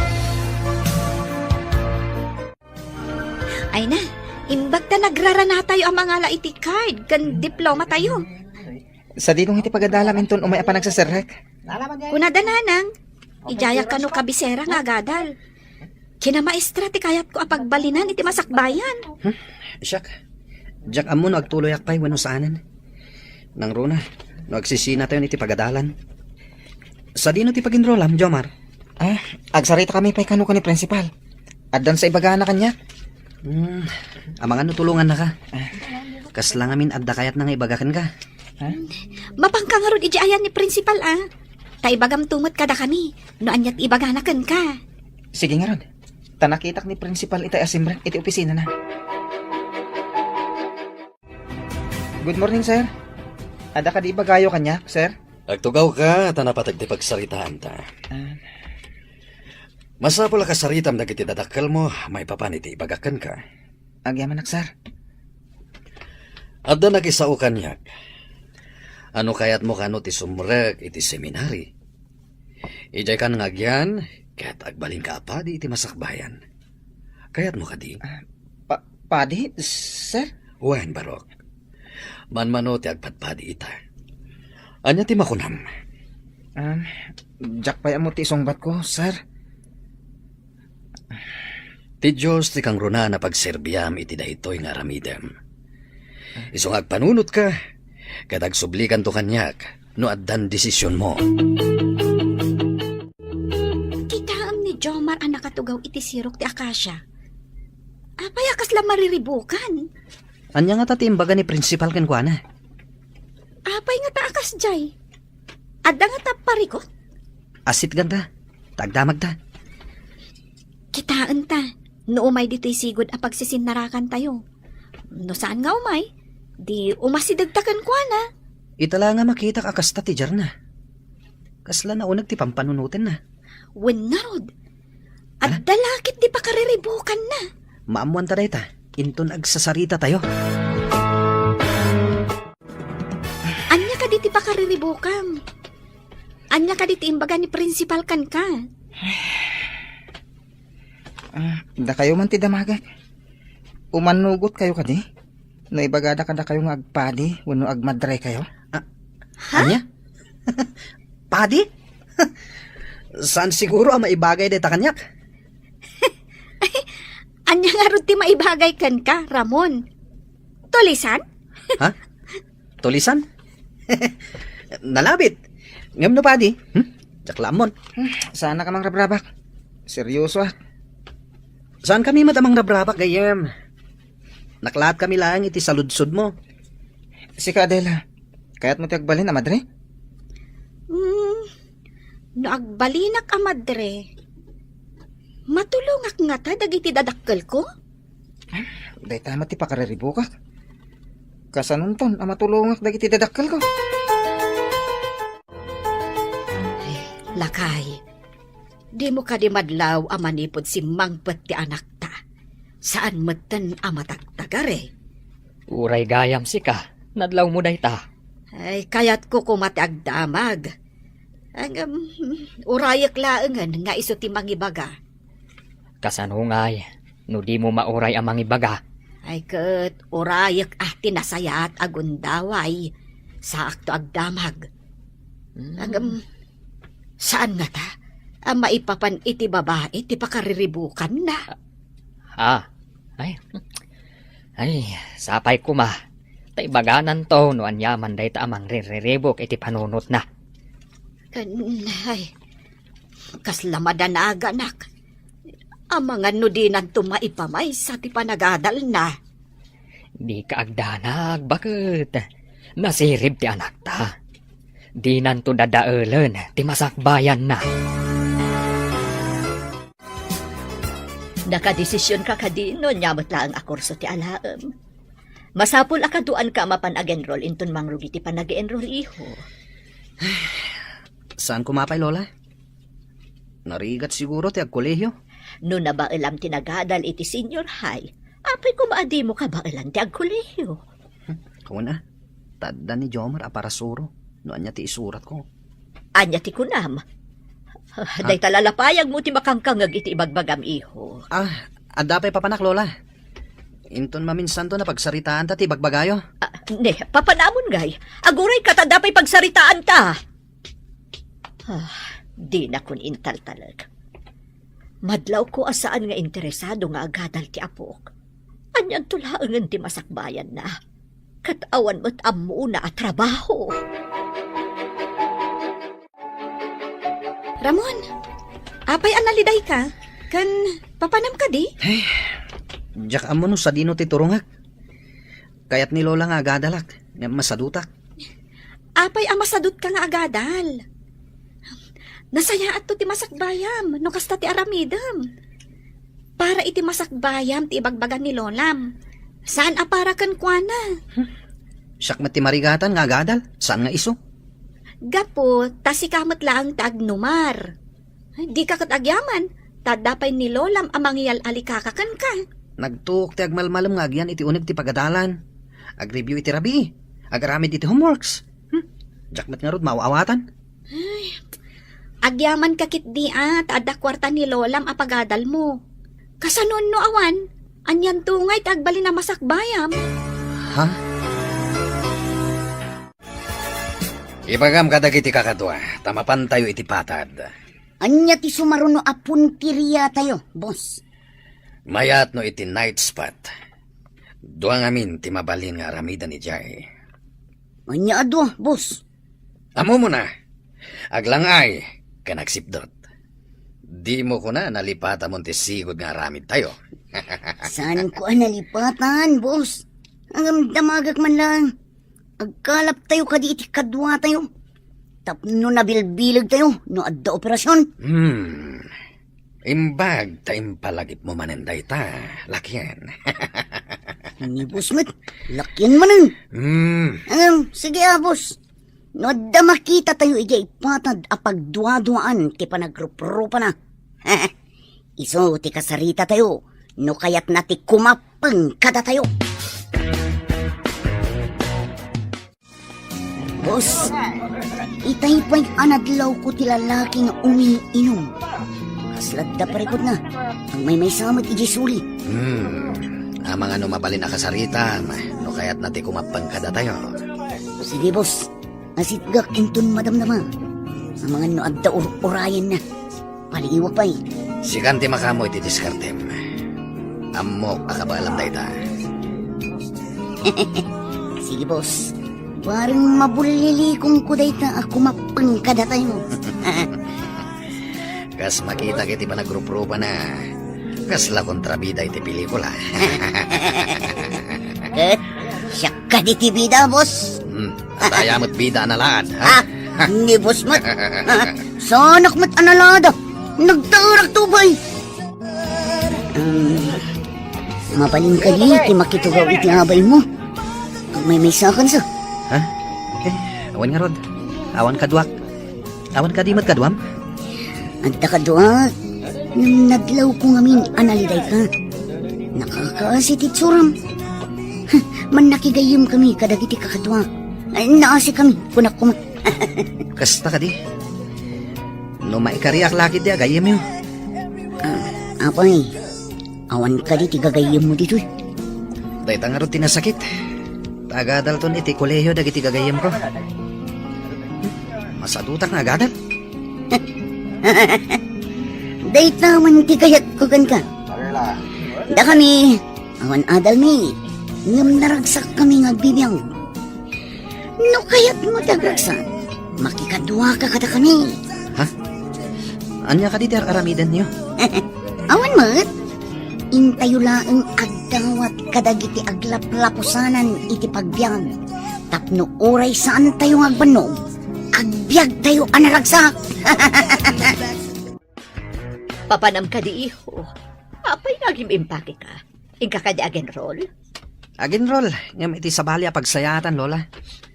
Ay na, imbag ta nagrarana tayo ang mga laiti card, kan diploma tayo. Sa ditong iti pagadalam inton umay pa nagsaserrek. Kuna dananang, ijayak kano kabisera nga gadal. Kinamaestra ti kayat ko apagbalinan iti masakbayan. Siyak. Diyak amo no agtuloy akpay wano saanan. Nang runa, no agsisina tayo iti pagadalan. Sa dino ti paginrolam, Jomar? Agsarita kami pa'y kano ka ni principal. Addan sa ibagana kanya. Amangan no tulungan na ka. Kaslang amin adda kayat nang ibagakan ka. Mapangkangarod ijayan ni principal Taibagam tumot kada kami, no anyat ibaganakan ka. Sige nga ron. Tanakitak ni principal itay asimbrek iti opisina na. Good morning, sir. Ada ka di ibagayo kanya, sir? Agtugaw ka, tanapatag di pagsaritaan ta. Masapula ka saritam dagiti dadakkel mo, may papaniti ibagakan ka. Agyaman sir. Adda nakisao kanyak. Ano kayat mo kano ti sumrek iti seminary? Ijay ka ngagyan, kaya't agbaling ka pa di iti masakbayan. Kayat mo ka di? Padi, sir? Wen barok. Manmano ti agpadpadi ita. Anya ti makunam? Jack pa mo ti isongbat ko, sir. Ti Diyos ti kang runa na pagserbiam iti daytoy nga aramidem. Isong agpanunot ka, kadag sublikan to kanyak, no addan desisyon mo. Kitaam ni Jomar ang nakatugaw iti sirok ti Akasya. Apay akas lang mariribukan. Anya nga tatimbaga ni principal ken kuana. Apay nga ta akas jay. Adda nga ta parikot. Asit ganda. Tagdamag ta. Kitaan ta. No umay dito'y sigod a pagsisinarakan tayo. No saan nga umay? Di umasidagtakan kwa na. Itala nga makita kakasta ti Jarna. Kasla na unag ti pampanunutin na. Wenarod. At dalakit di pa kariribukan na. Maamuan ta dayta. Inton agsasarita tayo. Anya ka diti pa kariribukan. Anya ka diti imbaga ni principal kan ka. Da kayo man ti damagak. Umanugot kayo kadi. No ibagada kada kayo nga agpadi, wano agmadre kayo. Anya? Padi? Saan siguro ang maibagay dayta kanyak? Anya nga ron ti maibagay kan ka, Ramon. Tulisan? Ha? Tulisan? Nalabit. Ngam no padi. Jaklamon. Sana ka mang rabrabak. Seryoso ah. Saan kami matamang rabrabak gayem? Naklat kami lang iti saludsod mo. Si Adela, kaya't mo ti agbalin na madre? No agbalinak a madre. Matulungak nga ta dagiti dadakkel ko? Day tama ti pakararibukak. Kasanunton, amatulungak dagiti dadakkel ko. Lakay, di mo ka di madlaw a manipod si mangpet ti anak ta. Saan matan a matagtagare? Uray gayam si ka, nadlaw mo dayta. Ay, kayat ko kumati agdamag. Ang urayak laengan nga iso ti mangibaga. Kasanungay, no di mo mauray ang mangibaga. Ay ket urayak tinasayat agundaway sa akto agdamag. Ang saan nga ta? Ang maipapan iti babae ti pakariribukan na. Ay, sapay ko ma. Taibaganan to no anyaman dayta amang riribok iti panunot na. Ay, kaslamadaga nak. Ang mga nudinan tumaipamay sa ti panagadal na. Di ka agdanag, bakit? Nasirib ti anak ta. Di nanto dadaelen, ti masakbayan na. Nakadesisyon ka kadino, nyamot lang ang akurso ti alaem. Masapul akaduan ka mapan ag-enroll inton mangrugi ti panag-enroll iho. Saan kumapay, Lola? Narigat siguro ti agkolehyo. No na ba ilam tinagadal iti senior high, apay kumaadi mo ka ba ilang ti agkolehiyo? Kung na, tadda ni Jomar aparasuro. No anya ti isurat ko. Anya ti kunam. Day talalapayag mo ti makangkangag iti ibagbagam iho. Adapay papanak, Lola. Inton maminsan to na pagsaritaan ta ti bagbagayo. Ne, papanamon gay. Aguray katadapay pagsaritaan ta. Di na kun intal talag. Madlaw ko asaan nga interesado nga agadal ti apok. Anyan tulaangan ti masakbayan na. Katawan mo't amu na at trabaho. Ramon, apay analiday ka? Kan papanam ka di? Jak amo no sa dino ti turungak. Kayat ni Lola nga agadalak. Nga masadutak. Apay amasadot ka nga agadal. Nasaya at to ti masakbayam, no kasta ti aramidam. Para iti masakbayam ti ibagbagan ni Lolam. Saan apara kan kuana? Siyak mat ti marigatan nga agadal. Saan nga iso? Gapo, tasikamot lang tagnumar. Di ka katagyaman, tadapay ni Lolam amangyal alikakakan ka. Nagtuk ti agmalmalam nga agyan iti uneg ti pagadalan. Ag-review iti rabi. Agaramid iti homeworks. Jak mat nga rod mawawatan. Agyaman kakit di ada kwarta ni Lolam apagadal mo. Kasanon no awan, anyan tungay tagbali na masakbayam. Ha? Ibagam kadagiti kakadwa, tamapan tayo iti patad. Anya ti sumaruno a punteriya tayo, boss. Mayat no iti night spot. Duang amin ti mabalin nga aramida ni Jay. Anya ado, boss. Amo mo na. Aglangay, kanagsipdot. Di mo ko na nalipata mo ti sigod nga aramid tayo. Saan ko nalipatan, boss? Ang damagak man lang. Agkalap tayo kadi iti kadwa tayo. Tapno na bilbilag tayo no adda operasyon. Imbag ta impalagip mo manenday ta. Lakyan. Ni boss met, lakyan manan. Sige boss. No adda makita tayo ija ipatad apag duwa-duwaan ti panagrup-rupa na. Iso ti kasarita tayo. No kayat na ti kumapang kada tayo. Boss, itay pa'y anadlaw ko ti lalaki nga umiinom. Kaslagda parikot na. Ang may samad ijisuli. Amang ano mabalin na kasarita. No kaya't nati kumapang kada tayo. Sige boss, asitgak inton madamdama. Ang mga no adda urayan na. Paliiwa pa'y. Sikan ti makamo iti diskartem. Amok akabalam day ta. Sige boss, parang mabulili kung kuday ta ako mapangkada tayo. Kas makita kiti pa nagrup-rupa na. Kas la kontrabida iti pelikula. Siya ka di ti bida, boss. At ayamot bida na laad. Ha? Hindi, boss, mat. Sanak mat analada. Nagtarak tubay. Mapaling ka di, ti makitugaw iti habay mo. Kung may sakan sa. Ha? Awan nga rod. Awan kadwak. Awan ka di kadwam? Anta ka doa. Nang nadlaw ko ngamin analiday ka. Nakakaasit itsuram. Man nakigayim kami kadagiti kakadwa. Naasi kami, punak kuma. Kasta ka di. No maikariak lakit di agayim yun. Apay, awan ka di tigagayim mo dito. Dahil nga ron tinasakit. Tagadal to iti kolehiyo dagiti gagayim ko. Masadutak na agadal. Dahil naman tigayat ko gan ka. Da kami, awan adal mi. Ngam naragsak kami ngagbibiyang. No kayat mo dagragsak. Makikadwa ka kada kami. Ha? Anya ka di aramidan niyo? Awan mat. Intayo laang agdawat kadagiti aglaplapusanan iti pagbiag. Tapno oray saan tayo agbanog. Agbiag tayo anaragsak. Papanam ka di iho. Apay naging impake ka. Ingka ka di again roll. Agin rol, ngam iti sabalya pagsayatan, Lola.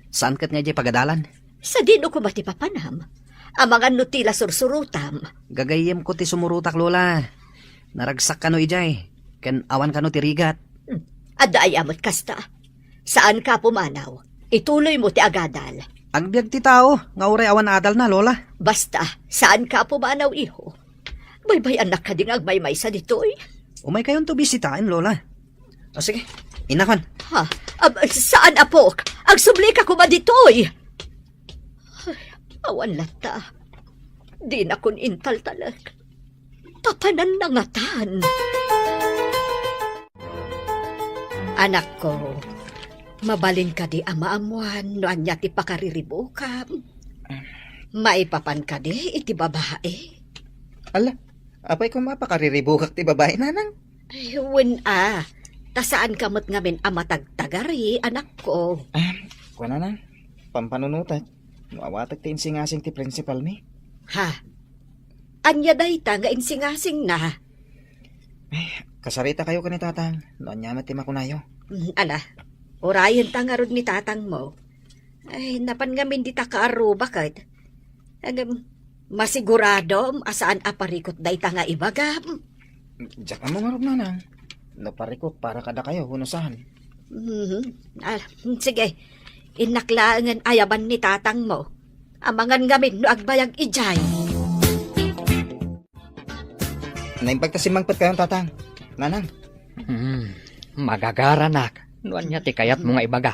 Saan kat nga di pagadalan? Sa dino ko mati papanam. Ang mga nutila sursurutam. Gagayim ko ti sumurutak, Lola. Naragsak ka no ijay. Ken awan ka no ti rigat. Adda ay amot kasta. Saan ka pumanaw? Ituloy mo ti agadal. Agbiag ti tao, nga uray awan adal na, Lola. Basta, saan ka pumanaw iho? Baybay anak ka ding agmaymay sa ditoy. Umay kayon to bisitain, Lola. O sige, inakon. Ha? Saan apok? Agsubli ka kuma ditoy. Ay, awan lata. Di na kun intal talag. Papanan na ngatan. Anak ko, mabalin ka di amaamuan no anya ti pakariribukam. Maipapan ka di iti babae. Ala, apay ko mapakariribukak ti babae nanang. Ay, tasaan kamot ngamin amatagtagari, anak ko. Kuha na, pampanunutat. Nuawatag ti insingasing ti principal mi. Ha? Anya dayta nga insingasing na. Kasarita kayo ka ni tatang. Noon niya ti makunayo. Ala, orayan tangarod ni tatang mo. Ay, napan ngamin di ta kaaro, bakit? Masigurado, asaan aparikot dayta nga ibagam. Diyak ang mga nanang. No parikot para kada kayo hunusahan. Sige, inaklaan ayaban ni tatang mo. Amangan ngamin no agbayag ijay. Naimpagtasimangpat kayong tatang. Nanang. Magagaranak. Nuan niya ti kayat mo nga ibaga.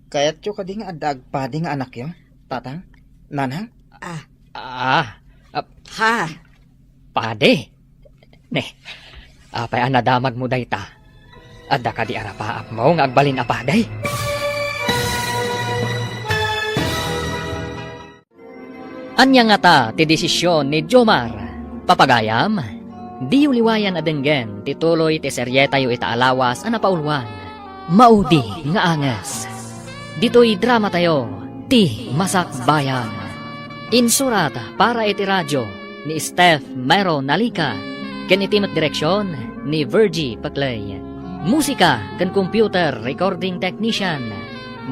Kaya't yung kadi nga adag pa di nga anak yun, tatang? Nanang? Ha? Pade. Ne, apay anadamag mo dayta. Adda ka di arapaap mo nga agbalin apaday. Anya nga ta ti desisyon ni Jomar. Papagayam, di uliwayan adenggen tituloy ti seryeta yu itaalawas ana paulwan. Maudi nga anges. Dito'y drama tayo, ti Masakbayan. Insurat para iti radyo ni Steph Mero Nalika. Ken itimat direksyon ni Virgie Paclay. Musika ken computer recording technician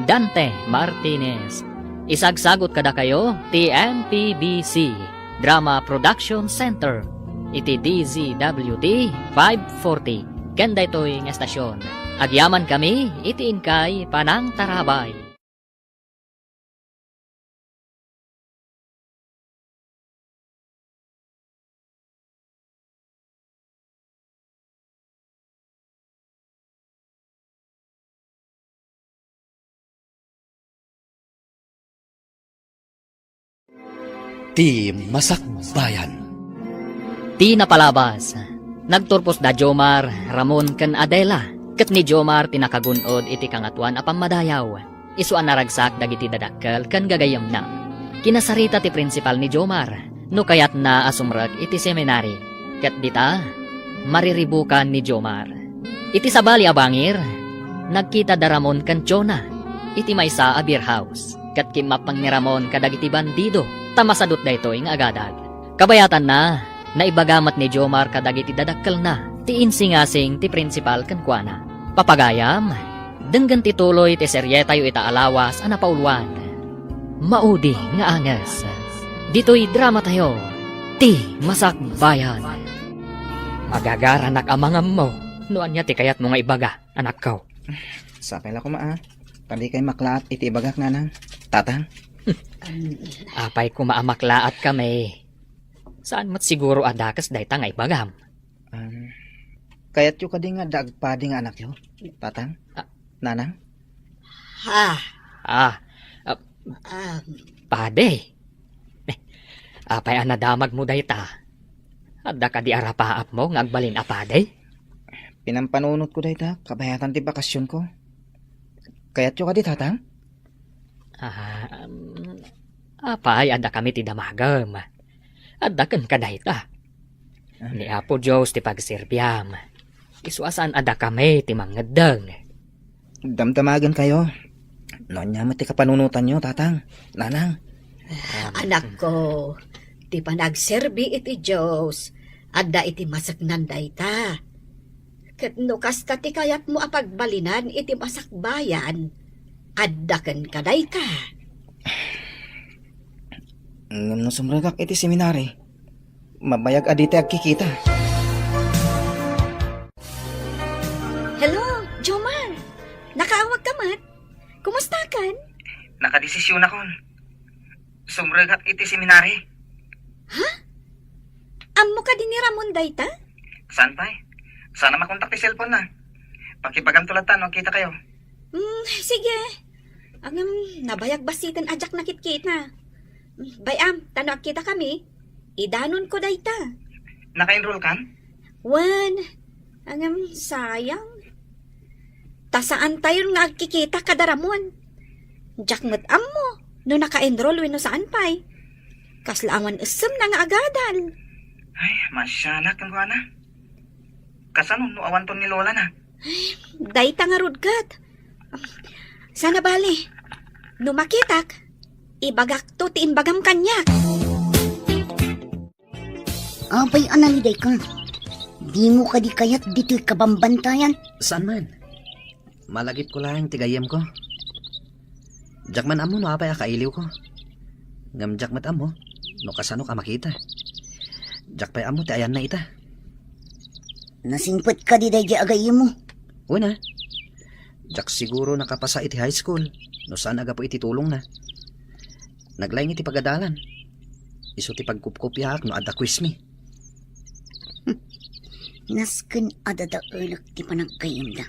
Dante Martinez. Isagsagot kada kayo ti MPBC Drama Production Center iti DZWT 540 ken daytoy nga estasyon. Agyaman kami iti inkay Panang Tarabay. Ti Masakbayan. Ti napalabas. Nagturpos da Jomar, Ramon ken Adela. Ket ni Jomar tinakagunod iti kangatuan apam madayaw. Isuan naragsak dagiti dadakkel ken gagayem na. Kinasarita ti principal ni Jomar. No kayat na asumrek iti seminary. Ket dita mariribukan ni Jomar. Iti sabali a bangir, nagkita da Ramon ken Jonah. Iti maysa a beer house. Ket kimapang ni Ramon kadagiti bandido. Tamasadot daytoy nga agadag. Kabayatan na, naibagamat ni Jomar kadagiti dadakkel na, ti insingasing ti principal ken kuana. Papagayam, denggan tituloy ti seryeta yu itaalawas ana paulwan. Maudi nga anges. Dito'y drama tayo, ti Masakbayan. Magagaranak amangam mo, noan niya ti kayat mo nga ibaga, anak ko. Sapay la ko maa. Pandi kay maklaat iti ibagak na nang. Tatang. Apay ko maamaklaat kami. Saan mat siguro adakas dayta nga ibagam? Kayat yu kadi nga dagpadi nga anak yo. Tatang. Nanang. Ha? Pade. Apay anadamag mo dayta. Adda ka di arapaap mo nga agbalin apade? Pinampanunot ko dayta. Kabayatan ti bakasyon ko. Kayat yu kadi tatang. Apay adda kami ti damagam. Adda ken kadayta. Ni Apo Diyos ti pagserbyam. Isuasan adda kami ti mangeddeng. Damdamagan kayo. Noon niya ti kapanunutan nyo, tatang. Nanang. Anak ko, ti panagserbi iti Diyos, adda iti masaknan dayta. Ket no kasta ti kayat mo apagbalinan iti masakbayan, adda ken kadayta. Ngam no sumragak iti seminary. Mabayag adite agkikita. Hello, Jomar. Nakaawag ka mat? Kumusta kan? Nakadesisyon akon. Sumragak iti seminary. Ammo ka din ni Ramon dayta? Saan pa Sana makontak ti cellphone na. Pakibagam tulatan, no, kita kayo. Sige. Ang nabayag basitan ajak nakit-kit na. Bayam, tanong kita kami. Idanon ko dayta. Naka-enroll kan? Wan, sayang. Tasaan tayo nga agkikita kada Ramon. Jakmet ammo, no naka-enroll wino saan pa'y. Kaslaawan isem na nga agadal. Ay, masyanak ang kuha na. Kasano, no awan to ni Lola na. Dayta nga rudgat. Sana bali, no makitak, ibagak to ti imbagam kanyak. Abay, analiday ka. Di mo ka di kayat dito'y kabambantayan. Saan man? Malagip ko lang tigayam ko. Jakman amo no apay akailiw ko. Ngam jakmat amo, no kasano ka makita. Jakpay amo ti ayan na ita. Nasingpet ka di day agay mo. Una, jak siguro nakapasa iti high school. No saan aga po iti tulong na. Naglaing iti pagadalan. Iso ti pagkupkupyak no adda quiz me. Nasken adada ulak ti panagkayam da.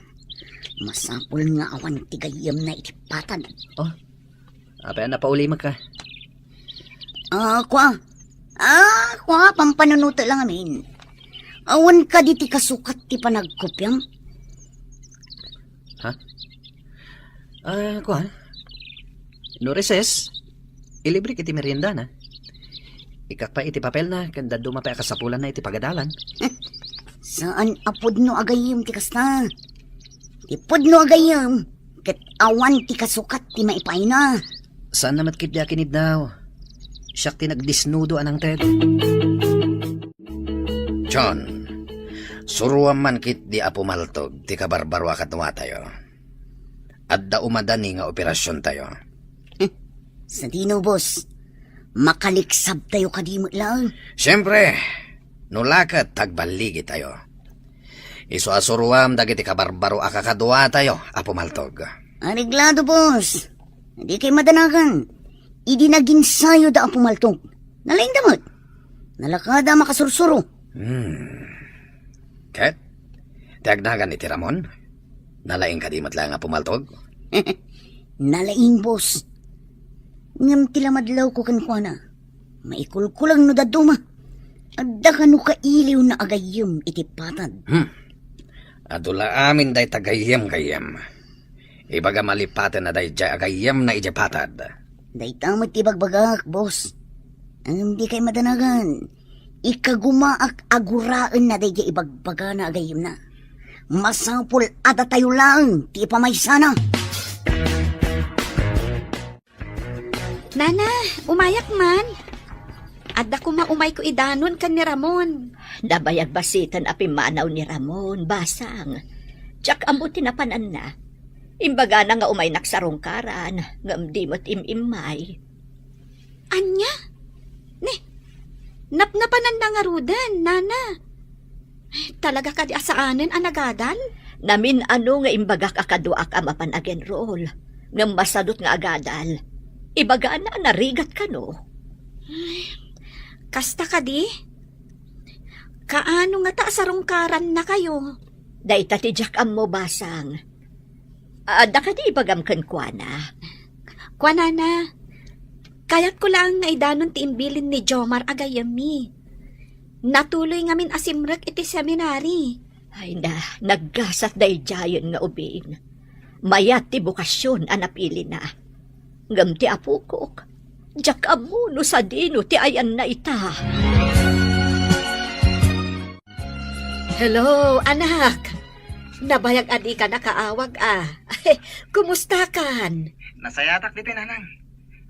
Masapul nga awan ti gayam na iti patan. Oh, apay na paulimag ka. Kwa, pampanunuto lang amin. Awan ka di ti kasukat ti panagkopyang. Kuan? No recess, ilibre kiti merienda na. Ikak pa iti papel na, kanda dumapay kasapulan na iti pagadalan. Saan apod no agayim ti kasta? Ipod no agayim, ket awan ti kasukat ti maipay na. Saan namat kitya kinid daw? Siyak ti nagdisnudo anang ted. John, suruan man kit di apo maltog, ti kabarbarwa katwa tayo. Adda umadani nga operasyon tayo. Sa dino, boss, makaliksab tayo kadimot lang. Siyempre, nulakat tagbaligi tayo. Iso asuruam dagiti kabarbaro akakadwa tayo, apo maltog. Ariglado, boss. Hindi kay madanagan. Idi naging sayo da ang pumaltog. Nalaing damot. Nalakada makasursuro. Ket, tiagnagan iti Ramon? Nalaing kadimot lang nga pumaltog? Nalaing, boss. Ngam tilamadlaw ko kankwana. Maikulkulang no daduma. Adda ka no kailiw na agayom iti patad. Adula amin day tagayem-gayem. Ibaga malipatan na day jay agayem na ije patad. Day tamad ti bagbagak, boss. Ang di kay madanagan. Ikagumaak aguraan na day ibagbaga na agayom na. Masapul ada tayo lang, ti pamaysana. Nana, umayak man. Adda ko maumay ko idanon kan ni Ramon. Nabayag basitan api manaw ni Ramon, basang. Tsak ambuti na panan na. Imbaga na nga umay naksarongkaran, ngam di mo't imimay. Anya? Napnapanan na nga rudan, Nana. Talaga ka di asaanan anagadal? Namin ano nga imbagak akaduak amapan again roll. Ngam masadot nga agadal. Ibaga na narigat ka no. Kasta ka di? Kaano nga ta sarongkaran na kayo? Dahita ti jakam mo basang. Ada ka di ibagam kankwana. Kwanana, kayat ko lang nga idanon ti imbilin ni Jomar agayami. Natuloy ngamin asimrek iti seminary. Ay na, naggasat day jayon nga ubing. Mayat ti bukasyon anapili na. Ngam ti apukok. Jakam mo no sa dino ti ayan na ita. Hello, anak. Nabayag adi ka nakaawag Kumusta kan? Nasayatak dito, nanang.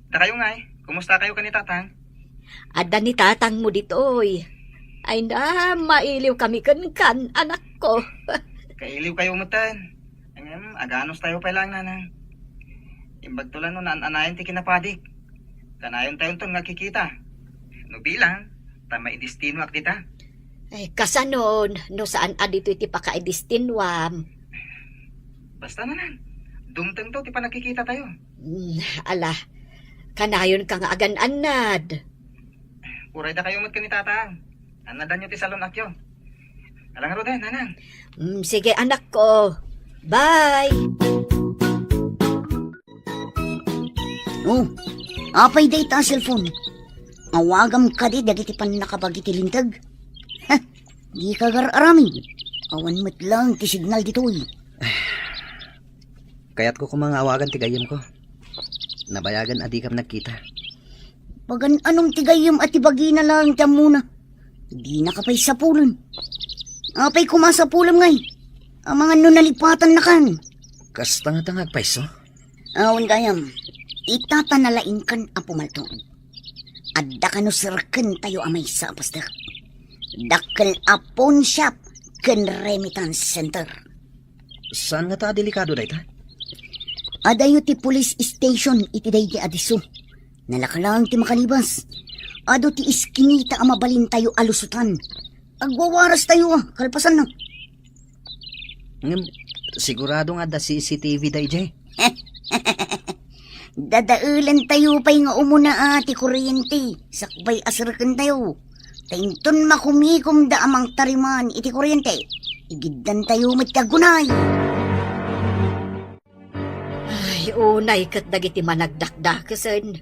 Da kayo nga kumusta kayo kanita, tang? Ada ni tatang mo ditoy. Ay na, mailiw kami kan, anak ko. Kailiw kayo mutan. Aganos tayo pa lang, nanang. Imbag tulan no anayin ti kinapadik. Kanayon tayo nga kikita. No bilang, tama idistino ak dita. Ay, kasanon, no saan adito iti pakaidistinwam. Basta nanang, dumteng to ti pa nakikita tayo. Ala, kanayon ka nga agan-anad. Uray da kayo mat ka ni tatang. Anadan nyo ti salon akyo. Alang rodan, nanang. Sige anak ko, bye! Oh, apay day ta cellphone. Awagam ka di dagiti pan nakabagi ti lintag. Di ka gararamin. Awan mo't lang ti signal ditoy. Kaya't ko kumangawagan tigayim ko. Nabayagan adi kam nagkita. Pagan anong tigayim at ibagi na lang tiyam muna. Di nakapay sapulan. Apay kumasapulan ngay. Ang mga nunalipatan na kan. Kastanga-tangag paiso. Awan gayam. Itatanalain kan ang pumaltong. Adda ka no sirken tayo amay sa apasdak. Dakkel apon shop ken remittance center. Saan nga ta delikado da ita? Adayo ti police station iti day di adiso. Nalakalang ti makalibas. Ado ti iskinita ang mabalin tayo alusutan. Agwawaras tayo kalpasan na. Sigurado nga da CCTV da ijay. Dadaulan tayo pa'y nga umuna ti kuryente. Sakbay asarakan tayo. Tainton makumikom da amang tariman iti kuryente. Igiddan tayo matyagunay. Ay, unay kat dagiti managdakdakasen.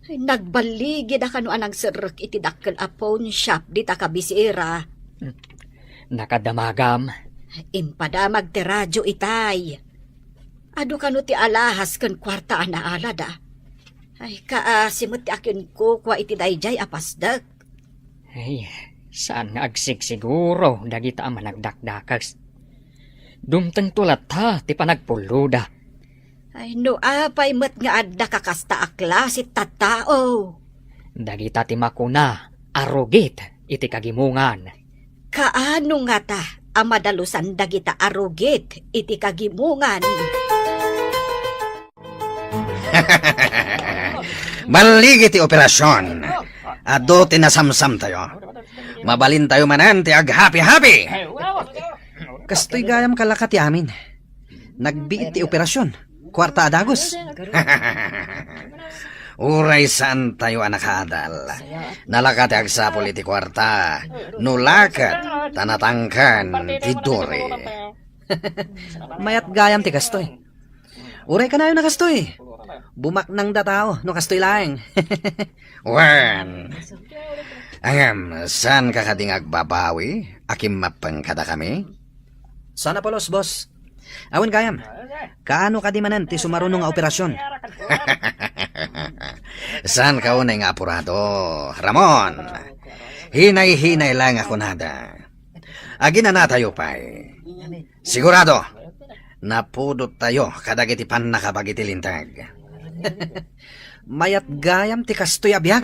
Ay, nagbaligi da kano anang sirk iti dakkel a pawn shop di ta kabisira. Nakadamagam. Impadamag ti radyo itay. Ado kano ti alahas ken kwarta anaala da. Ay kaasimot ti akin ko kwa iti dayjay apasdak. Ay, saan nga agsigsiguro dagita ang managdakdakas. Dumteng tulat ha, ti panagpuluda. Ay no apay met nga adda kakasta a klase tattao. Dagita ti makuna, arugit, iti kagimungan. Kaano nga ta ang madalusan dagita arugit iti kagimungan. Baligi ti operasyon. Ado tinasamsam tayo. Mabalin tayo manan ti ag happy-happy. Kastoy gayam kalakat ti amin. Nagbiit ti operasyon. Kwarta adagos. Uray saan tayo anak adal. Nalakat ag sa politi kwarta. Nulakat tanatangkan ti dore. Mayat gayam ti kastoy. Uray ka na yun na kastoy. Bumak nang datao no kastoy laeng. Wan. Saan ka kading agbabawi? Akim mapangkada kami? Sana polos, boss. Awan gayam. Kaano ka di manan ti sumarunong nga operasyon? Saan ka unay nga apurado? Ramon, hinay-hinay lang ako nada. Agina na tayo pa'y. Sigurado, napudot tayo kadagiti pan nakabagiti lintag. Mayat gayam ti kastoy abiyag.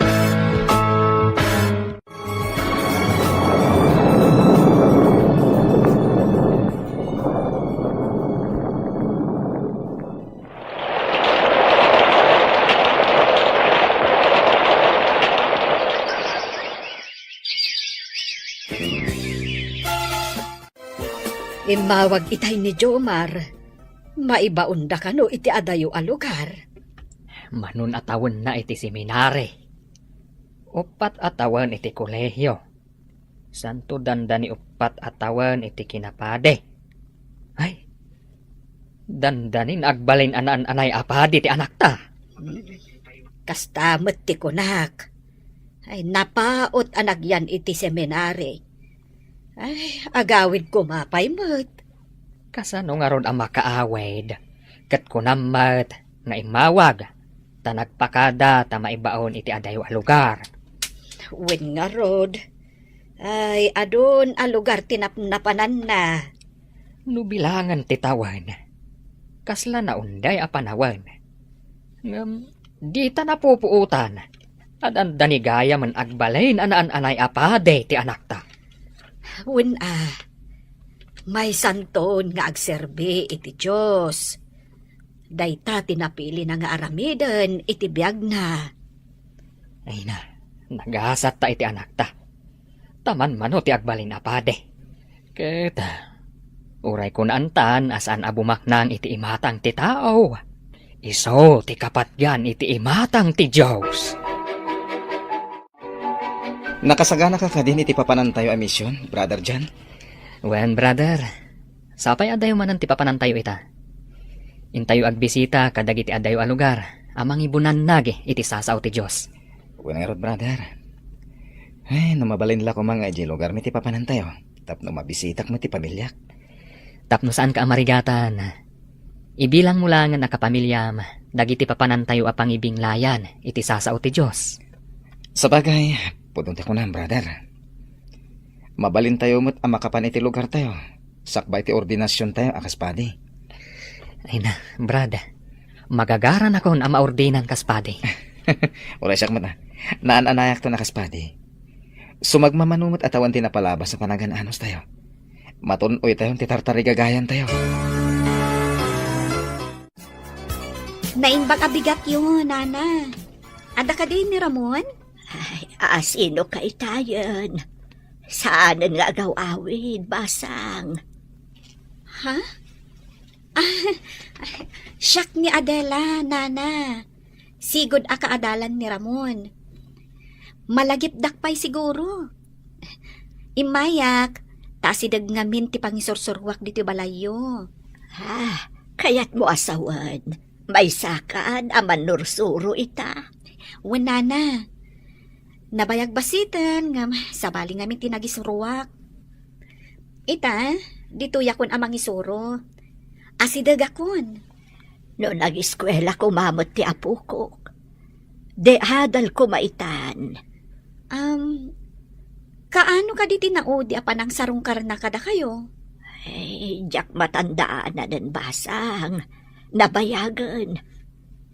Imawag itay ni Jomar. Maibaunda kano iti adayo a lugar. Manun atawan na iti seminare. Upat atawan iti kolehyo. Santo dandani upat atawan iti kinapade. Ay, dandanin agbalin anay apadi ti anak ta. Kastamet ti kunak. Ay napaot anak yan iti seminari. Ay agawid ko mapay met. Kasano nga ron ang makaawed. Kat kunamat nga imawag. Ta nagpakada ta maibaon iti adayo a lugar. Wen nga rod. Ay adon a lugar tinapnapanan na. Nubilangan ti tawan. Kasla na unday a panawan. Di ta napupuutan. Adan danigaya man agbalain anay apade ti anak ta. Wen may santon nga agserbi iti Diyos. Dayta tinapili na nga aramiden iti biyag na. Ay na, nagasat ta iti anak ta. Taman mano ti agbalin apade. Ket, uray ko naantan asaan abumaknang iti imatang ti tao. Iso ti kapatyan iti imatang ti Diyos. Nakasagana ka din iti papanan tayo a misyon, Brother John. Wen, brother, sapay adayo manan ti papanan tayo ita. Intayo agbisita kadag iti adayo a lugar, amang ibunan nagi iti sasaw ti Diyos. Wala nga rod, brother. Ay, namabalin la ko mga iti lugar mi ti papanan tayo. Tapno mabisitak mo ti pamilyak. Tapno saan ka amarigatan. Ibilang mo lang nga nakapamilyam, dagiti papanan tayo apang ibinglayan iti sasaw ti Diyos. Sa bagay, pudunti ko na, brother. Mabalin tayo mo't amakapan iti lugar tayo. Sakbay ti ordinasyon tayo, akaspadi. Ay na, brad, magagaran ako na maordinan kaspadi. Wala siyak mata. Naan-anayak to na kaspadi. Sumagmamanumot at awan tinapalabas sa panagan-anos tayo. Matunoy tayo, titartarigagayan tayo. Naimbag abigat yun, Nana. Ada ka din ni Ramon? Ay, asino ka itayan? Saan nga agaw-awid, basang? Ha? Siyak ni Adela, Nana. Sigod akaadalan ni Ramon. Malagip dakpay siguro. Imayak, tasidag ngamin ti pangisursurwak dito balayo. Kaya't mo asawan. May sakaan aman nursuro ita. Wala na. Nabayag basitan nga sabali ngamin tinagisuruak. Ita, dito yakon amang isuro. Asidag akon. No nag-eskwela ko mamot ti apo ko. De hadal ko maitan. Kaano ka di tinaod di apan ang sarungkar na kada kayo? Jak matandaan na den basang. Nabayagan.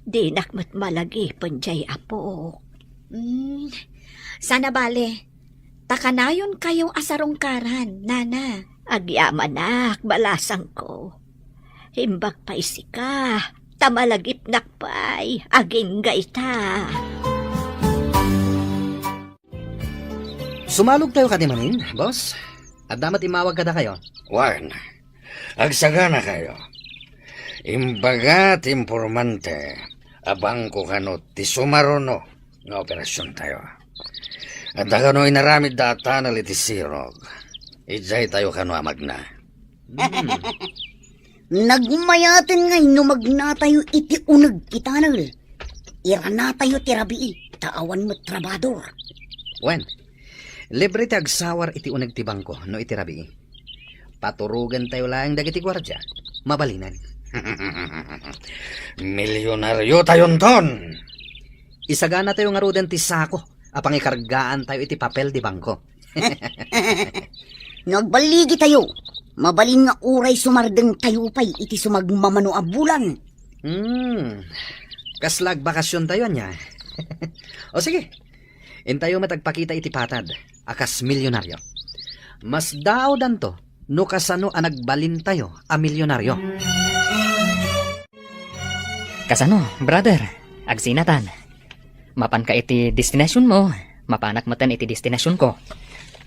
Di nakmat malagi panjay apo. Sana bale. Takanayon kayo asarungkaran, nana. Agyaman nak, balasang ko. Himbag pa isika. Tamalagip nakpay. Aging gaita. Sumalog tayo katimanin, boss. At damat imawag kada kayo. Warn, agsagana kayo. Imbagat impormante, abang ko kanot, ti sumaruno, nga operasyon tayo. At kano inaramid data na litisirog, ijay tayo kano amag na. Nagmayatin ngay no magnatayo iti unag kitanal. Iranatayo ti rabii, taawan mo trabador. Wen, libre ti agsawar iti unag ti bangko no iti rabii. Paturugan tayo lang dagiti gwardya, mabalinan. Milyonaryo tayon ton! Isagana tayo nga rudan ti sako, apang ikargaan tayo iti papel di bangko. Nagbaligi tayo. Mabalin nga uray sumardeng tayo pa'y iti sumagmamano a bulan. Kaslag bakasyon tayo niya. O sige, intayo matagpakita iti patad, akas milyonaryo. Mas daw danto, no kasano a nagbalin tayo a milyonaryo. Kasano, brother? Agsinatan. Mapan ka iti destinasyon mo. Mapanak matan iti destinasyon ko.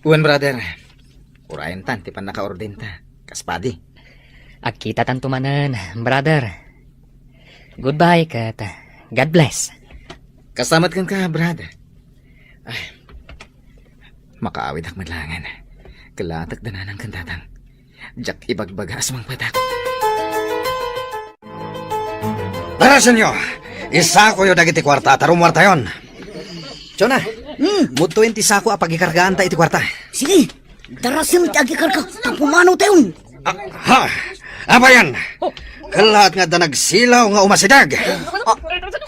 Uwan, brother. Urayan tan, ti pan naka-orden ta. Kaspadi. Agkita tan tumanan, brother. Goodbye, kat God bless. Kasamat kan ka, brother. Ay, makaawid ak madlangan. Kalatak dananang kantatang. Jak ibagbagas mang patak. Darasan nyo! Isa ko yung dagiti kwarta, tarumwarta yon. Chona, mutuin ti sako a pagikargaan ta iti kwarta. Sige, darasim ti agikar ka, tapumano tayon. Ha? Apa yan? Kalahat nga da nagsilaw nga umasidag.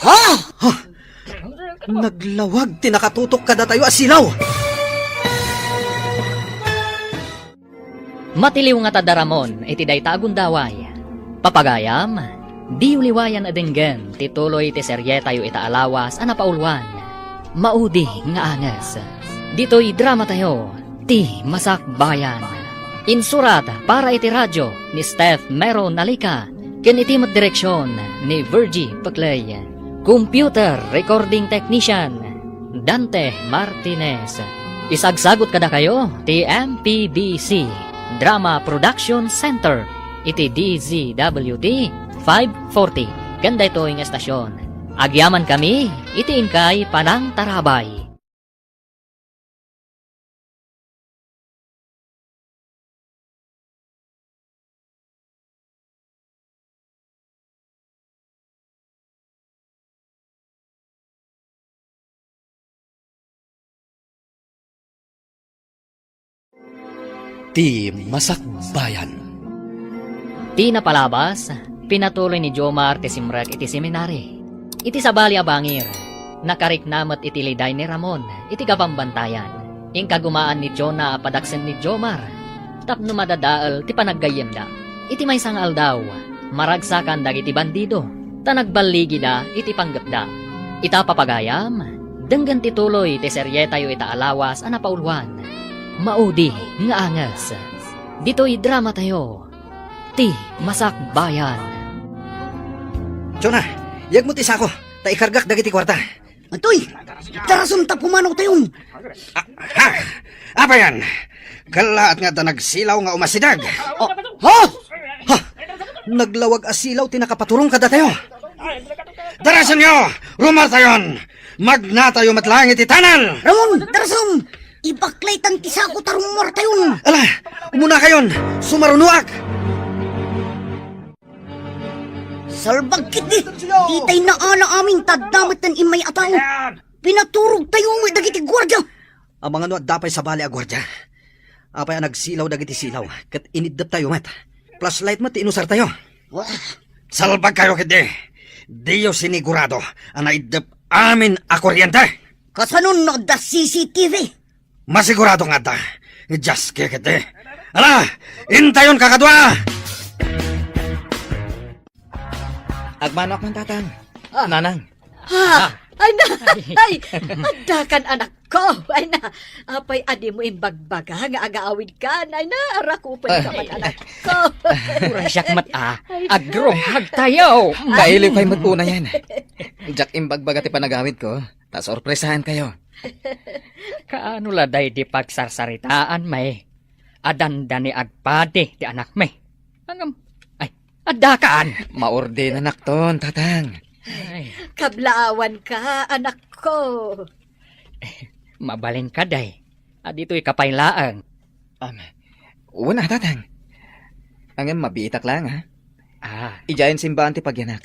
Ha? Naglawag, tinakatutok kada tayo asilaw. Matiliw nga tadaramon, iti day tagundaway. Papagayam, di uliwayan adenggen, tituloy ti serye tayo itaalawas, anapaulwan. Maudi nga angas. Dito'y drama tayo, ti Masak Bayan. Insurat para iti radyo ni Steph Meron Alika, ken iti direksyon ni Virgie Paclay. Computer Recording Technician Dante Martinez. Isagsagot kada kayo ti MPBC Drama Production Center iti DZWD 540. Ganda ito yung estasyon. Agyaman kami, iti inkay Panang Tarabay. Ti Masak Bayan. Di napalabas, pinatuloy ni Jomar ti simrek iti seminary. Iti sabali abangir, nakariknamat iti liday ni Ramon, iti kapambantayan. Ingkagumaan ni Jonah padaksen ni Jomar, tapno madadaal ti panaggayem da. Iti may sangal daw, maragsakan dagiti bandido, tanagbaligi da iti panggap da. Ita papagayam, denggan tituloy ti serye tayo itaalawas anapaulwan. Maudi nga angas. Dito'y drama tayo, ti Masak Bayan. Chona, yag mo ti sako, ta ikargak dagiti kwarta. Atoy, darasam tapumano tayon. Ha? Apa yan? Kalahat nga da nagsilaw nga umasidag. Ha? Naglawag asilaw, tinakapaturong kada tayo. Darasan nyo! Rumar tayon! Magna tayo matlangit itanal! Ramon, darasam! Ibaklay tang tisako tarumor tayon. Ala, umuna kayon, sumarunuak. Salbag kiti, itay na ala aming taddamat ng imay atao. Pinaturog tayo mo dagiti gwardiya. Ang mga no dapay sa bali a gwardya. Apay ang nagsilaw dagiti silaw. Kat inidap tayo met. Flashlight mo ti inusar tayo. Wah, Salbag kayo kiti. Diyo sinigurado ang naidap amin a kuryente. kasanon na da CCTV. Masigurado nga ta. Just kiti. Ala, intayon kakadwa! Agmanok man tatang. Nanang. Ha! Ay na! Ay! Adakan anak ko! Ay na! Apay adi mo imbagbaga nga agaawid ka. Ay na! Arakupay ka man anak ko! Pura siyak mat agrong tayo. Mailiw kay matuna yan. Jack imbagbaga ti panagawid ko. Ta sorpresahan kayo. Kaano laday di pagsarsaritaan may. Adanda ni agpadi di anak may. Angam, ay, adakaan. Maorde na nakton, tatang. Ay, Kablaawan ka, anak ko! mabalin ka day. Dito'y kapaylaang. Una, tatang. Angin mabiitak lang, ha? Ijayan simbahan ti pagyanak.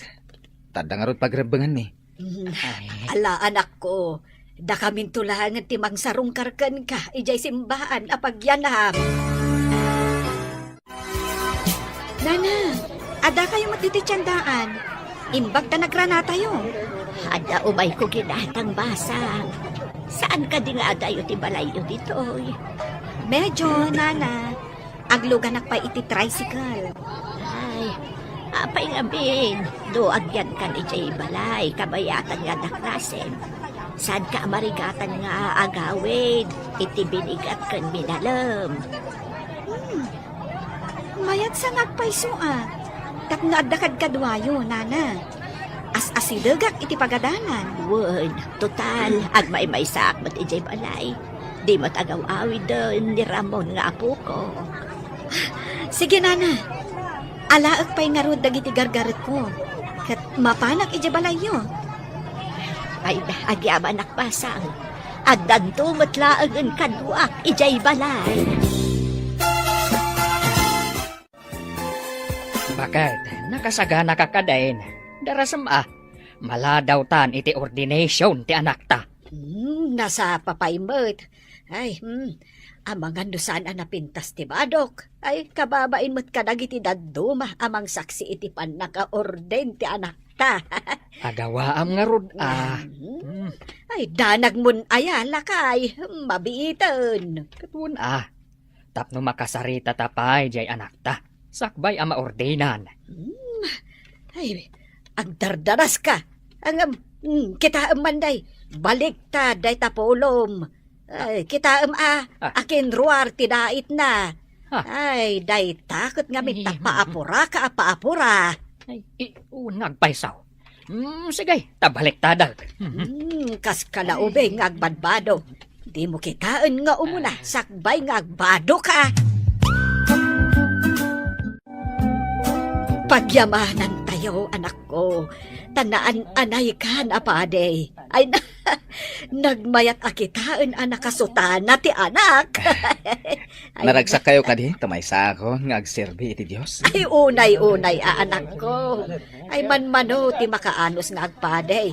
Tadang arot pagrebengan ni. Ay, Ala, anak ko! Da kamin tulangan ti mangsarong karkan ka. Ijay simbahan apagyanam. Nana, ada kayo matititsandaan. Imbag ta nagrana tayo. Ada umay ko ginatang basang. Saan ka di nga adayo ti balayo ditoy? Medyo, Nana. Agluganak pa iti tricycle. Ay, apay nga bin. Do agyan kan ijay balay. Kabayatan nga daklasen. Saan ka marigatan nga agawid? Iti binigat kan minalam. Mayat sa ngagpaysoa. Tap nga adakad kadwayo, Nana. As-asidagak iti pagadanan. Word, total. Agmay-may sakmat ijay balay. Di matagaw-awid doon ni Ramon nga apo ko. Sige, Nana. Alaag pa'y nga rod dagiti gargaret ko. Kat mapanak iti balayo. Ay, agyaman nakpasang. Agdan tumatlaag ang kadwak ijay balay. bakit? Nakasagana ka kadain. Darasam maladaw tan iti ordination ti anak ta. Nasa papaymot. Ay, amang andusan napintas ti badok. Ay, kababain mo't kadagiti daduma amang saksi iti pan naka-orden ti anak ta. Agawaam nga rod Ay, danag mun ayala kay, mabiitan. Katun tapno makasarita tapay jay anak ta. Sakbay ama ordenan. Ay, ang dardaras ka. Ang kita manday, balik ta day tapolom. Ay, kita akin ruar tidait na. Ay, day takot nga minta paapura ka paapura. Ay, nagpaysaw. Sige, tabalik tadag. Kas kalaube nga agbadbado. Di mo kitaan nga umuna, sakbay nga agbado ka. Pagyamanan tayo, anak ko. Tanaan anay ka na pade. Ay, nagmayat akitaan anak kasutan na ti anak. Ay, Naragsak kayo kadi, tamaysa ako, ngagserbi iti Diyos. Ay, unay-unay, anak ko. Ay, manmano ti makaanos nga agpade.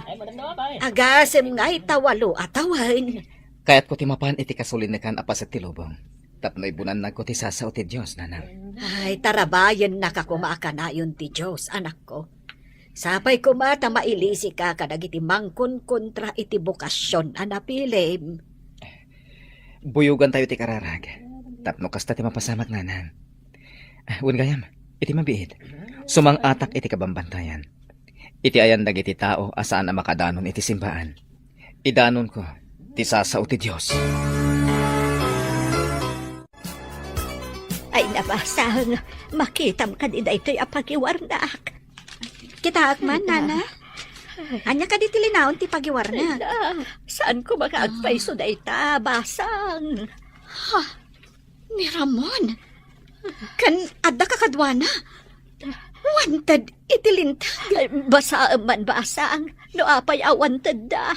Agasem nga'y tawalo atawan. Kaya't ko timapan iti kasulinakan apas at tilubong. Tapno'y bunan na ko ti sasaw ti Diyos, nanang. Ay, tarabayan nakakumaka na yun ti Diyos, anak ko. Sapay kumata mailisi ka kadagiti mangkon kontra iti bukasyon anapilim. Buyugan tayo ti kararag. Tapno kasta ti mapasamak, nanang. Gayam, iti mabiit. Sumang atak iti kabambantayan. Iti ayan dagiti tao asaan na makadanon iti simbaan. Idanon ko, ti sasaw ti Diyos. Ay, nabasang makitam ka din ito'y apagiwarnak. Kita akman, Nana. Anya ka di tilinaon ti pagiwarna. Saan ko makaagpaiso na ita, basang? Ni Ramon. Kan adda ka kadwana. Wanted itilintag. Ay, basa man basang, no apay awanted da.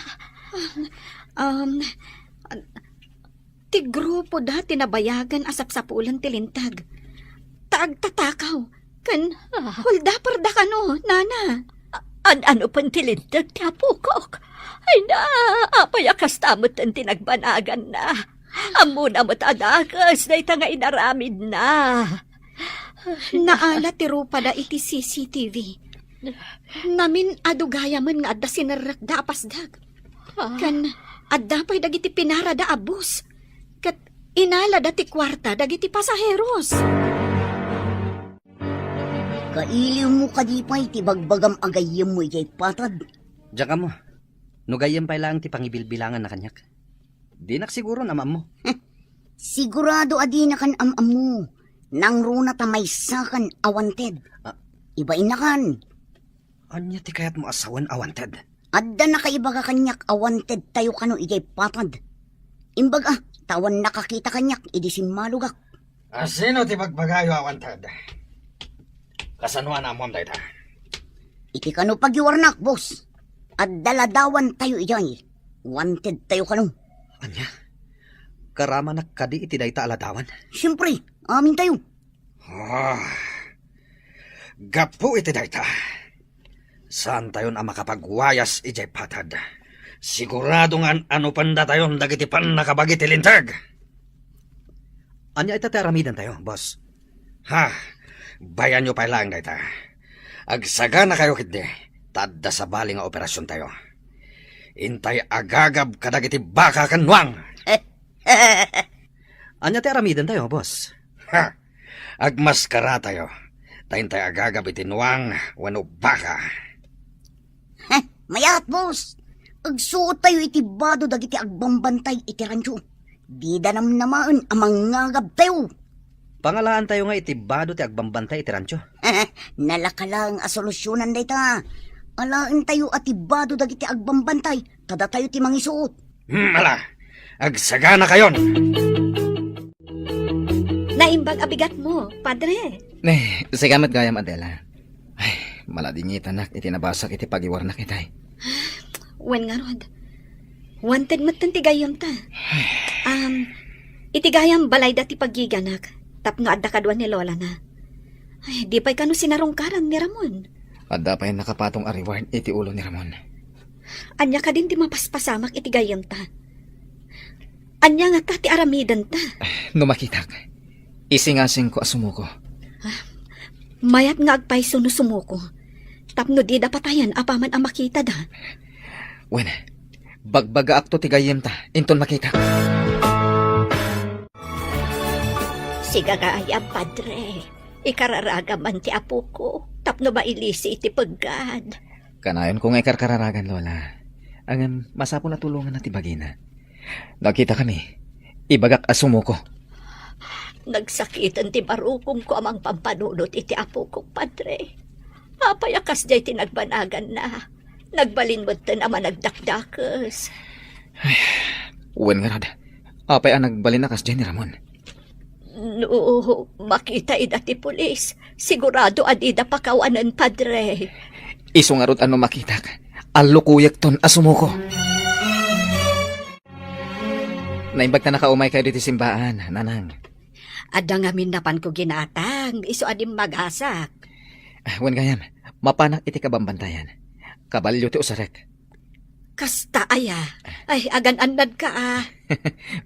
Ti grupo da tinabayagan asapsapulan tilintag. Taag tatakaw. Kan hulda parda ka no, Nana. Ano pang tilintag ti apukok? Ay na, apayakas tamot ang tinagbanagan na. Amo na mo't adakas, na nga inaramid na. Naala ti rupa da iti CCTV. Namin adugaya man nga adda sinarak da apasdag. Kan adda pa'y dagiti pinara da abus. Kat inala da ti kwarta dagiti pasaheros. Kailiw mo kadipay ti bagbagam agayem mo ijay patad. Diyan ka mo. Nugayem pa lang ti pangibilbilangan na kanyak. Di siguro na mo. Sigurado adi na kan amam mo. Nang runa tamay sakan awanted. Iba inakan. Anya ti kayat mo asawan awanted. Adda na kaibaga kanyak awanted tayo kano ijay patad. Imbaga, tawan nakakita kanyak idisin malugak. Sino ti bagbagayo awantad? Kasanuan na mo am dayta. Iti kano pagiwarnak, boss. Adda ladawan tayo ijay. Wanted tayo kano. Anya? Karama na kadi iti dayta aladawan. Siyempre, amin tayo. Gapu iti dayta. Saan tayon ang makapagwayas ijay patad? Sigurado nga ano panda tayon dagiti pan nakabagi tilintag. Anya ita teramidan tayo, boss. Bayan nyo pa lang dayta. Agsaga na kayo kidde. Tadda sa bali nga operasyon tayo. Intay agagab kadagiti baka kanwang. Anya teramidan tayo, boss. Agmaskara tayo. Tayintay agagab itinuwang wano baka. Mayat, boss. Agsuot tayo iti bado dagiti agbambantay iti rancho. Di danam namaan amang ngagab tayo. Pangalaan tayo nga itibado ti agbambantay iti rancho. Nalakalang asolusyonan dayta. Alaan tayo atibado dagiti agbambantay. Tada tayo ti mangisuot. Ala, agsaga na kayon. Naimbag abigat mo, padre. Sigamat gayam Adela. Ay, maladingitan nak iti nabasak iti pagiwarnak itay. Wen nga rod. Wanted matan ti gayam ta. Iti gayam balay dati pagiganak. Tapno adda kadwan ni Lola na. Ay, di pa'y kano sinarungkaran ni Ramon. Adda pa yung nakapatong ariward iti ulo ni Ramon. Anya ka din ti mapaspasamak iti gayam ta. Anya nga ta ti aramidan ta. Numakitak. Isingasing ko asumuko. Mayat nga agpaiso no sumuko. Tapno di dapatayan apaman ang makita da. Wen, bagbaga akto ti gayem ta. Inton makitak. Siga kaya, padre. Ikararaga man ti apo ko. Tapno ba ilisi iti paggad? Kanayon ko nga ikarkararagan, Lola. Angan, masapo na tulungan na ti bagina. Nakita kami. Ibagak asumuko. Nagsakitan ti barukong ko amang pampanunot iti apo ko, padre. Apayakas jay tinagbanagan na. Nagbalin mo ta naman nagdakdakas. Wen nga rad. Apay ang nagbalin na kas dyan ni Ramon. No, makita idati pulis. Sigurado adida pakawanan, padre. Iso nga rod ano makitak. Alukuyak ton asumuko. Naimbag na nakaumay kayo dito simbaan, nanang. Ada nga minapan ko ginatang. Iso adim magasak. Wen gayam, mapanak iti kabambantayan. Kabalyo ti usarek. Kasta aya. Ay, agan-anad ka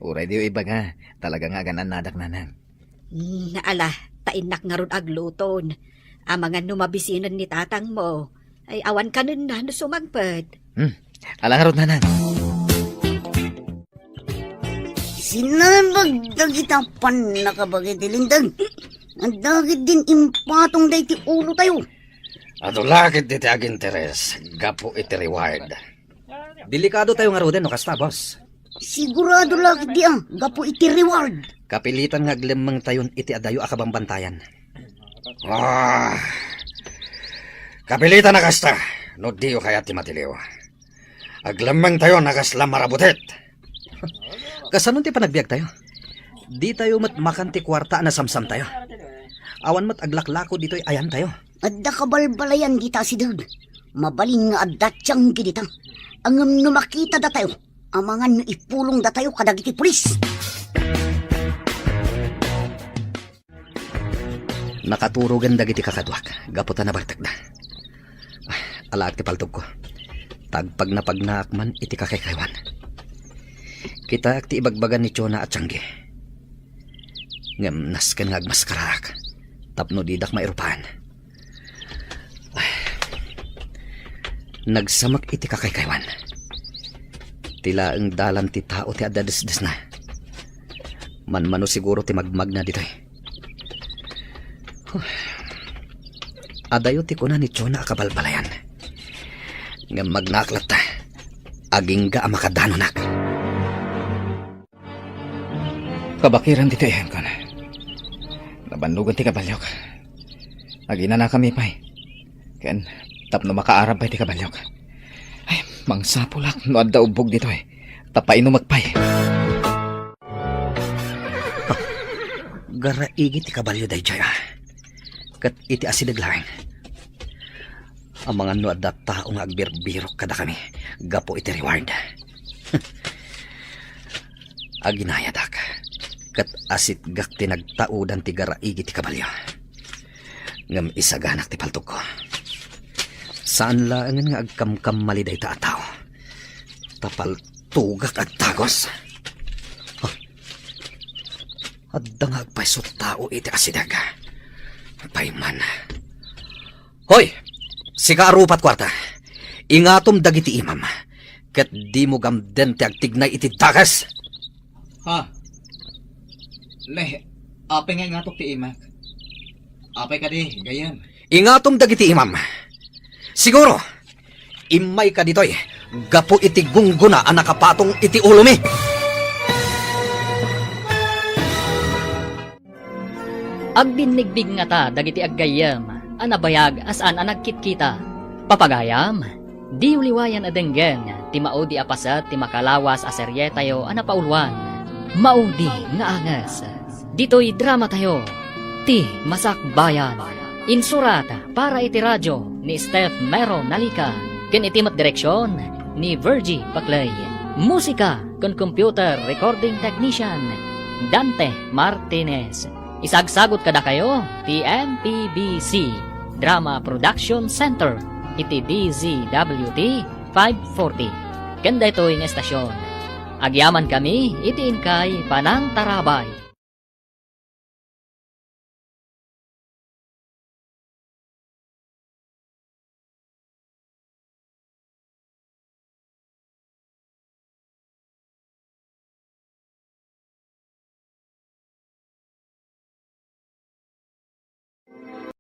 Uray diyo iba nga. Talaga nga agan-anadak nanang. Naala, tainak nga ron agluton. Ang mga numabisinan ni tatang mo. Ay awan ka nun na no sumagpad. Alang nga rod nanang. Sinabag dagita pan nakabagay tilindag. Ang dagit din impatong day ti ulo tayo. Ato lakit iti aginteres. Gapu iti reward. Delikado tayo nga roden, no kasta, boss. Sigurado lagi di gapo iti reward. Kapilitan nga aglemang tayon iti adayo akabambantayan. Kapilitan na kasta. No diyo kaya ti matiliw. Aglamang tayo nakasla marabutet. Kasanon ti panagbiag tayo? Di tayo makanti kwarta na samsam tayo. Awan mat aglaklako dito'y ayan tayo. Adda kabalbalayan kita si Dag. Mabalin nga adda tiyang ginita. Ang numakita da tayo. Amangan ipulong da tayo kadagiti pulis. Nakaturugan dagiti kakadwak. Gaputan na bartak da. alaak ti paltog ko. Tagpag na pagnaakman iti kakaykawan. Kita ti ibagbagan ni Chona at Tiangge. Ngam nasken nga agmaskararak. Tapno didak mairupan. Nagsamak iti kakaykawan. Tila ang dalan ti tao ti adadesdes na. Manmano siguro ti magmag na dito. Adayo ti kuna ni Chona akabalbalayan. Nga magnaklat ta. Aging ga amakadano nak. Kabakiran dito iyan ko na. Nabanlugan ti kabalyok. Agina na kami pa'y. Ken, tapno makaarab pa'y ti kabalyok. Ay, mangsapulak. No adda ubog dito eh. Tapay no magpay. Garaigi ti kabalyo day jaya. Kat iti asidaglaing. Ang mga no adda tao nga agbirbirok kada kami. Gapo iti reward. Aginayadak. Kat asit gak tinagtaudan ti garaigi ti kabalyo. Ngam isaganak ti paltog ko. Saan laangan nga agkamkam maliday ta ataw. Tapal tugak at tagos. Adda nga agpaisot tao iti asidag. Payman. Hoy! Sika arupat kwarta. Ingatom dagiti imam. Kat di mo gamden ti agtignay iti dagas. Ha? Leh, apay nga ngatok ti imak. Apay ka di, gayan. Ingatom dagiti imam. Siguro, imay ka ditoy. Gapo iti gungguna ang nakapatong iti ulo mi. Agdinnigbig nga ta dagiti aggayam, anabayag asaan ang nagkitkita. Papagayam, di uliwayan adenggen, ti maudi apasat ti makalawas a serye tayo anapaulwan. Maudi nga angas. Dito'y drama tayo, ti Masak Bayan. Insurata para iti radyo ni Steph Mero Nalika. Ken iti direksyon ni Virgie Baclay. Musika kon computer recording technician Dante Martinez. Isagsagot kada kayo ti MPBC Drama Production Center iti DZWT 540. Kenda ito'y nga estasyon. Agyaman kami iti inkay Panang Tarabay.